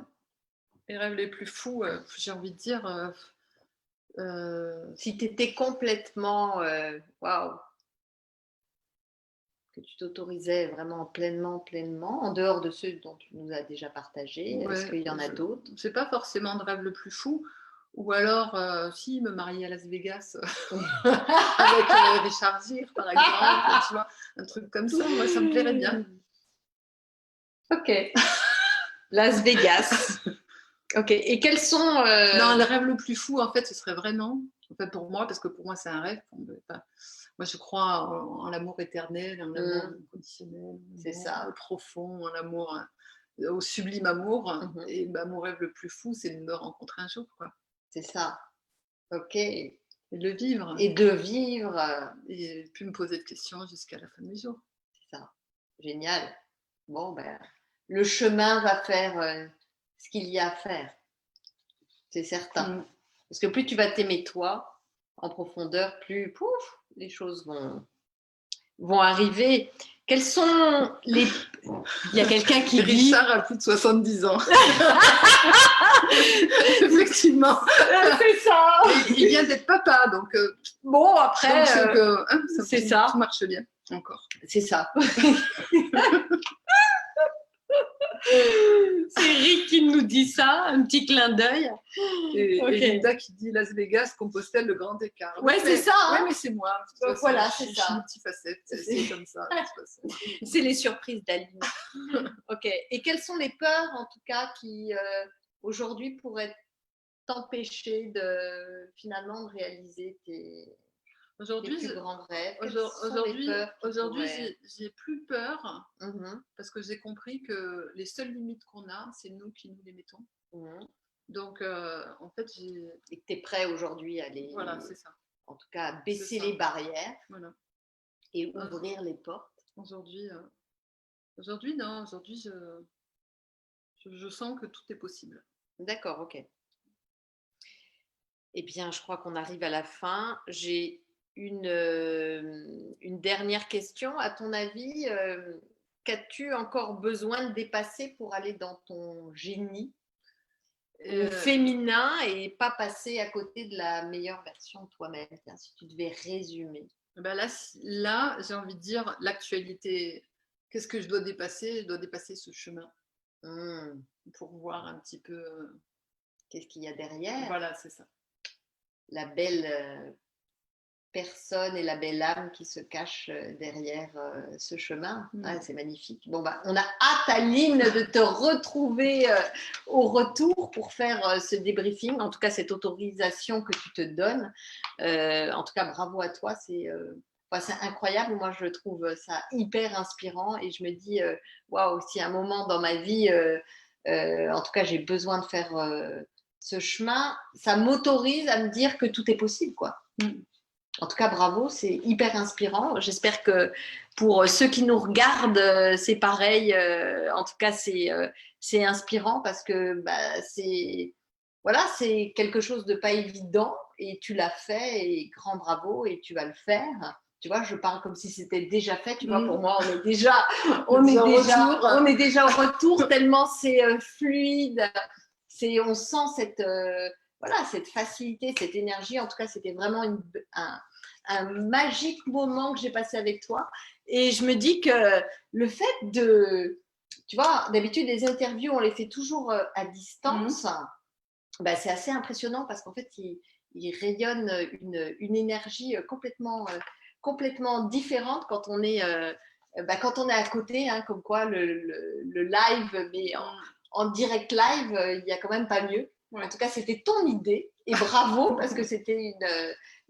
les rêves les plus fous, j'ai envie de dire. Si tu étais complètement. Waouh! Que tu t'autorisais vraiment pleinement, en dehors de ceux dont tu nous as déjà partagé, est-ce qu'il y en a d'autres? C'est pas forcément de rêve le plus fou, ou alors si me marier à Las Vegas avec Richard Gere par exemple, tu vois, un truc comme ça, moi ça me plairait bien. Ok. Las Vegas. Ok. Et quels sont Non, le rêve le plus fou en fait, ce serait vraiment, en fait, pour moi, parce que pour moi c'est un rêve. Moi, je crois en l'amour éternel, en l'amour inconditionnel, c'est ça, profond, en l'amour, au sublime amour. Et mon rêve le plus fou, c'est de me rencontrer un jour, quoi. C'est ça. Ok. Et de le vivre. Et de vivre. Et plus me poser de questions jusqu'à la fin du jour. C'est ça. Génial. Bon, ben, le chemin va faire ce qu'il y a à faire. C'est certain. Parce que plus tu vas t'aimer toi en profondeur, plus pouf, les choses vont arriver. Quels sont les... Il y a quelqu'un qui dit... Richard a plus de 70 ans. Effectivement. C'est ça. Il vient d'être papa, donc... bon, après... c'est ça. Tout marche bien, encore. C'est ça. C'est Rick qui nous dit ça, un petit clin d'œil. Et Linda qui dit Las Vegas, Compostelle, le grand écart. Ouais, c'est ça. Oui, mais c'est moi. Donc voilà, c'est ça. Je suis multifacette, c'est comme ça. C'est les surprises d'Aline. Ok. Et quelles sont les peurs, en tout cas, qui aujourd'hui pourraient t'empêcher finalement de réaliser tes plus grands rêves? Aujourd'hui, j'ai plus peur parce que j'ai compris que les seules limites qu'on a, c'est nous qui nous les mettons. Donc, en fait, et que tu es prêt aujourd'hui à les... Voilà, c'est ça. En tout cas, à baisser les barrières et ouvrir les portes. Aujourd'hui, non. Aujourd'hui, je sens que tout est possible. D'accord, ok. Eh bien, je crois qu'on arrive à la fin. J'ai une dernière question. À ton avis, qu'as-tu encore besoin de dépasser pour aller dans ton génie féminin et pas passer à côté de la meilleure version de toi-même, si tu devais résumer? Ben là, j'ai envie de dire l'actualité. Qu'est-ce que je dois dépasser? Je dois dépasser ce chemin pour voir un petit peu qu'est-ce qu'il y a derrière. Voilà, c'est ça. La belle personne et la belle âme qui se cache derrière ce chemin. C'est magnifique. Bon, bah, on a hâte, Aline, de te retrouver au retour pour faire ce débriefing, en tout cas cette autorisation que tu te donnes. En tout cas, bravo à toi, c'est incroyable. Moi, je trouve ça hyper inspirant et je me dis, waouh, si à un moment dans ma vie, en tout cas, j'ai besoin de faire ce chemin, ça m'autorise à me dire que tout est possible, quoi. En tout cas, bravo, c'est hyper inspirant. J'espère que pour ceux qui nous regardent, c'est pareil. En tout cas, c'est inspirant parce que c'est quelque chose de pas évident et tu l'as fait et grand bravo et tu vas le faire. Tu vois, je parle comme si c'était déjà fait. Tu vois, pour moi, on est déjà au retour tellement c'est fluide. On sent cette facilité, cette énergie. En tout cas, c'était vraiment un magique moment que j'ai passé avec toi. Et je me dis que le fait tu vois, d'habitude, les interviews, on les fait toujours à distance. Bah, c'est assez impressionnant parce qu'en fait, il rayonne une énergie complètement différente quand on est à côté, hein, comme quoi le live, mais en direct live, il n'y a quand même pas mieux. En tout cas, c'était ton idée et bravo parce que c'était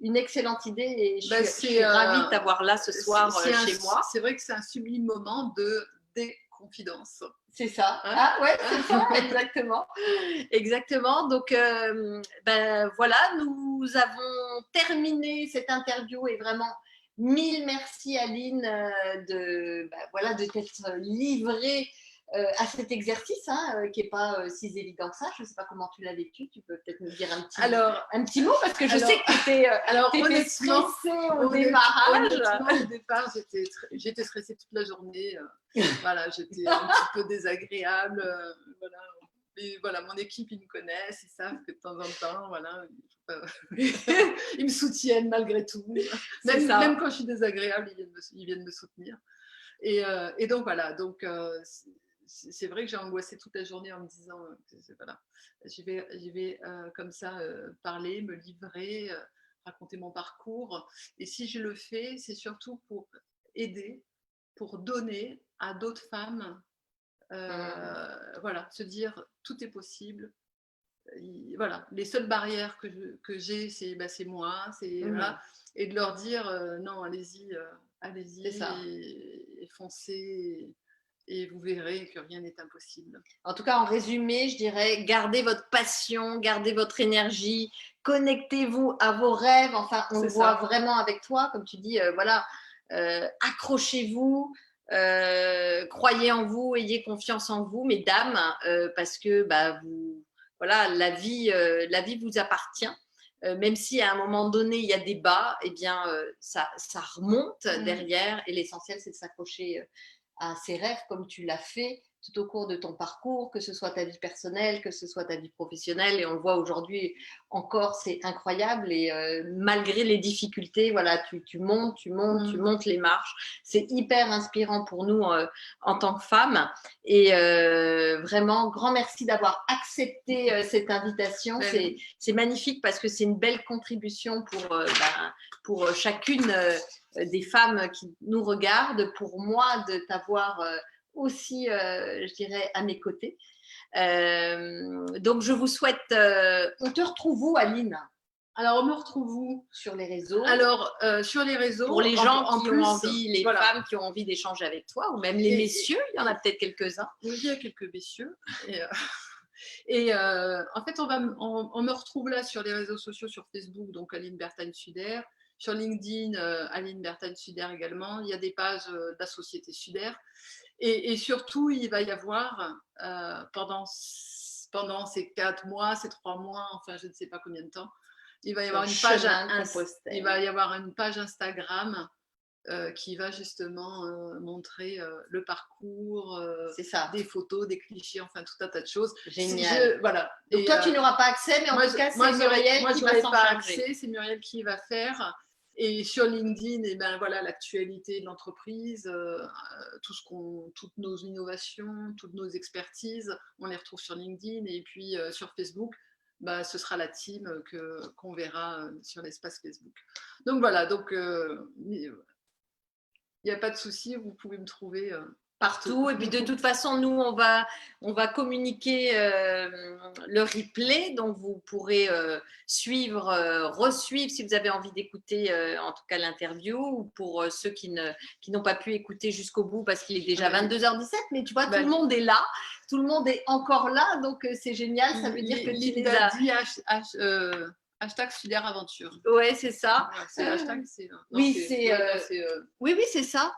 une excellente idée et je suis ravie de t'avoir là ce soir chez moi. C'est vrai que c'est un sublime moment de déconfidence. C'est ça. C'est ça, exactement. Exactement. Donc, voilà, nous avons terminé cette interview et vraiment, mille merci Aline de t'être livrée à cet exercice qui n'est pas si évident que ça. Je ne sais pas comment tu l'as vécu. Tu peux peut-être nous dire un petit mot parce que je sais que tu étais stressée au démarrage. Honnêtement, au départ, j'étais stressée toute la journée. Voilà, j'étais un petit peu désagréable. Voilà. Et voilà, mon équipe, ils me connaissent, ils savent que de temps en temps, voilà, ils me soutiennent malgré tout. Même quand je suis désagréable, ils viennent me soutenir. Et donc voilà, c'est vrai que j'ai angoissé toute la journée en me disant voilà, j'y vais comme ça parler, me livrer, raconter mon parcours. Et si je le fais, c'est surtout pour aider, pour donner à d'autres femmes, voilà, se dire tout est possible. Voilà, les seules barrières que j'ai, c'est moi, voilà, et de leur dire non, allez-y, et foncez. Et vous verrez que rien n'est impossible. En tout cas, en résumé, je dirais, gardez votre passion, gardez votre énergie, connectez-vous à vos rêves. Enfin, on le voit vraiment avec toi, comme tu dis, accrochez-vous, croyez en vous, ayez confiance en vous, mesdames, parce que la vie vous appartient. Même si à un moment donné, il y a des bas, eh bien, ça remonte derrière et l'essentiel, c'est de s'accrocher à ses rêves comme tu l'as fait tout au cours de ton parcours, que ce soit ta vie personnelle, que ce soit ta vie professionnelle. Et on le voit aujourd'hui encore, c'est incroyable. Et malgré les difficultés, voilà, tu montes les marches. C'est hyper inspirant pour nous en tant que femmes. Et vraiment, grand merci d'avoir accepté cette invitation. C'est magnifique parce que c'est une belle contribution pour chacune des femmes qui nous regardent, pour moi de t'avoir aussi, je dirais, à mes côtés. Donc, je vous souhaite… on te retrouve où, Aline ? Alors, on me retrouve où ? Sur les réseaux. Alors, sur les réseaux. Pour les gens qui ont envie, les femmes qui ont envie d'échanger avec toi, ou même les messieurs, il y en a peut-être quelques-uns. Oui, il y a quelques messieurs. Et en fait, on me retrouve là sur les réseaux sociaux, sur Facebook, donc Aline Berthagne-Suder. Sur LinkedIn, Aline Berthagne-Suder également. Il y a des pages de la société Suder. Et surtout, il va y avoir, pendant ces 4 mois, ces 3 mois, enfin, je ne sais pas combien de temps, il va y avoir une page Instagram qui va justement montrer le parcours, des photos, des clichés, enfin tout un tas de choses. Génial. Voilà. Donc toi, tu n'auras pas accès, mais en tout cas, c'est Muriel qui va s'en charger. C'est Muriel qui va faire. Et sur LinkedIn, voilà, l'actualité de l'entreprise, toutes nos innovations, toutes nos expertises, on les retrouve sur LinkedIn. Et puis sur Facebook, bah, ce sera la team qu'on verra sur l'espace Facebook. Donc voilà, donc il n'y a pas de souci, vous pouvez me trouver partout. Et puis de toute façon, nous, on va communiquer le replay, donc vous pourrez suivre, resuivre si vous avez envie d'écouter en tout cas l'interview, ou pour ceux qui n'ont pas pu écouter jusqu'au bout parce qu'il est déjà 22h17, mais tu vois, tout le monde est là, tout le monde est encore là, donc c'est génial, ça veut dire que tu les as dit hashtag Sudair Aventure. Ouais, c'est ça. C'est hashtag, oui, c'est ça.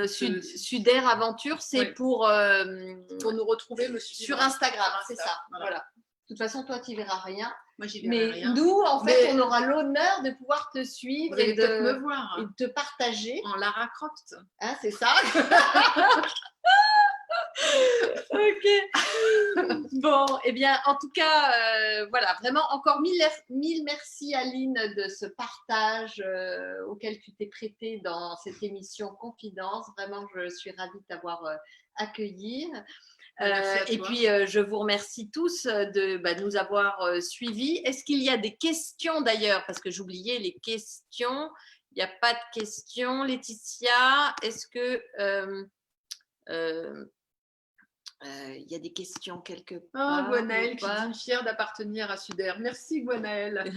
Sudair Aventure, c'est pour nous retrouver sur Instagram, c'est ça. Voilà. De toute façon, toi, tu verras rien. Moi, j'y verrai rien. Nous, en fait, on aura l'honneur de pouvoir te suivre et de me voir. Et de te partager. En Lara Croft. Hein, c'est ça. Ok. Bon, eh bien, en tout cas, voilà, vraiment encore mille merci Aline de ce partage auquel tu t'es prêtée dans cette émission Confidence. Vraiment, je suis ravie de t'avoir accueillie. Et puis, je vous remercie tous de nous avoir suivis. Est-ce qu'il y a des questions d'ailleurs? Parce que j'oubliais les questions. Il n'y a pas de questions. Laetitia, est-ce que il y a des questions quelque part? Gwenaëlle qui dit fière d'appartenir à Sudair. Merci Gwenaëlle.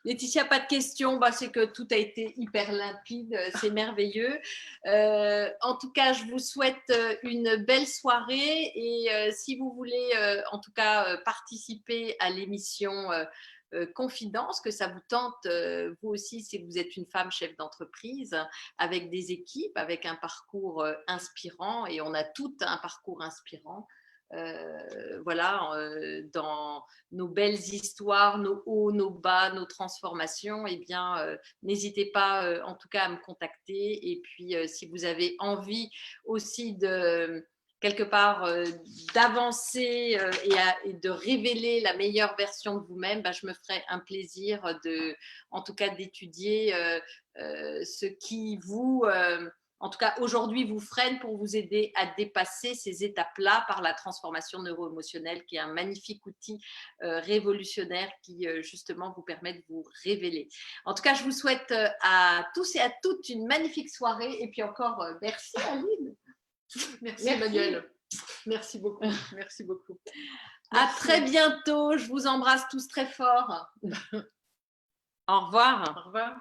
Laetitia, pas de questions, c'est que tout a été hyper limpide, c'est merveilleux. En tout cas, je vous souhaite une belle soirée et si vous voulez en tout cas participer à l'émission Confidence, que ça vous tente vous aussi si vous êtes une femme chef d'entreprise avec des équipes, avec un parcours inspirant, et on a tout un parcours inspirant. Voilà, dans nos belles histoires, nos hauts, nos bas, nos transformations, eh bien, n'hésitez pas en tout cas à me contacter. Et puis, si vous avez envie aussi de quelque part d'avancer et de révéler la meilleure version de vous-même, je me ferai un plaisir en tout cas d'étudier ce qui vous en tout cas, aujourd'hui, vous freine pour vous aider à dépasser ces étapes-là par la transformation neuro-émotionnelle, qui est un magnifique outil révolutionnaire qui, justement, vous permet de vous révéler. En tout cas, je vous souhaite à tous et à toutes une magnifique soirée. Et puis encore, merci Aline. Merci Emmanuel. Merci beaucoup. Merci beaucoup. Merci. À très bientôt. Je vous embrasse tous très fort. Au revoir. Au revoir.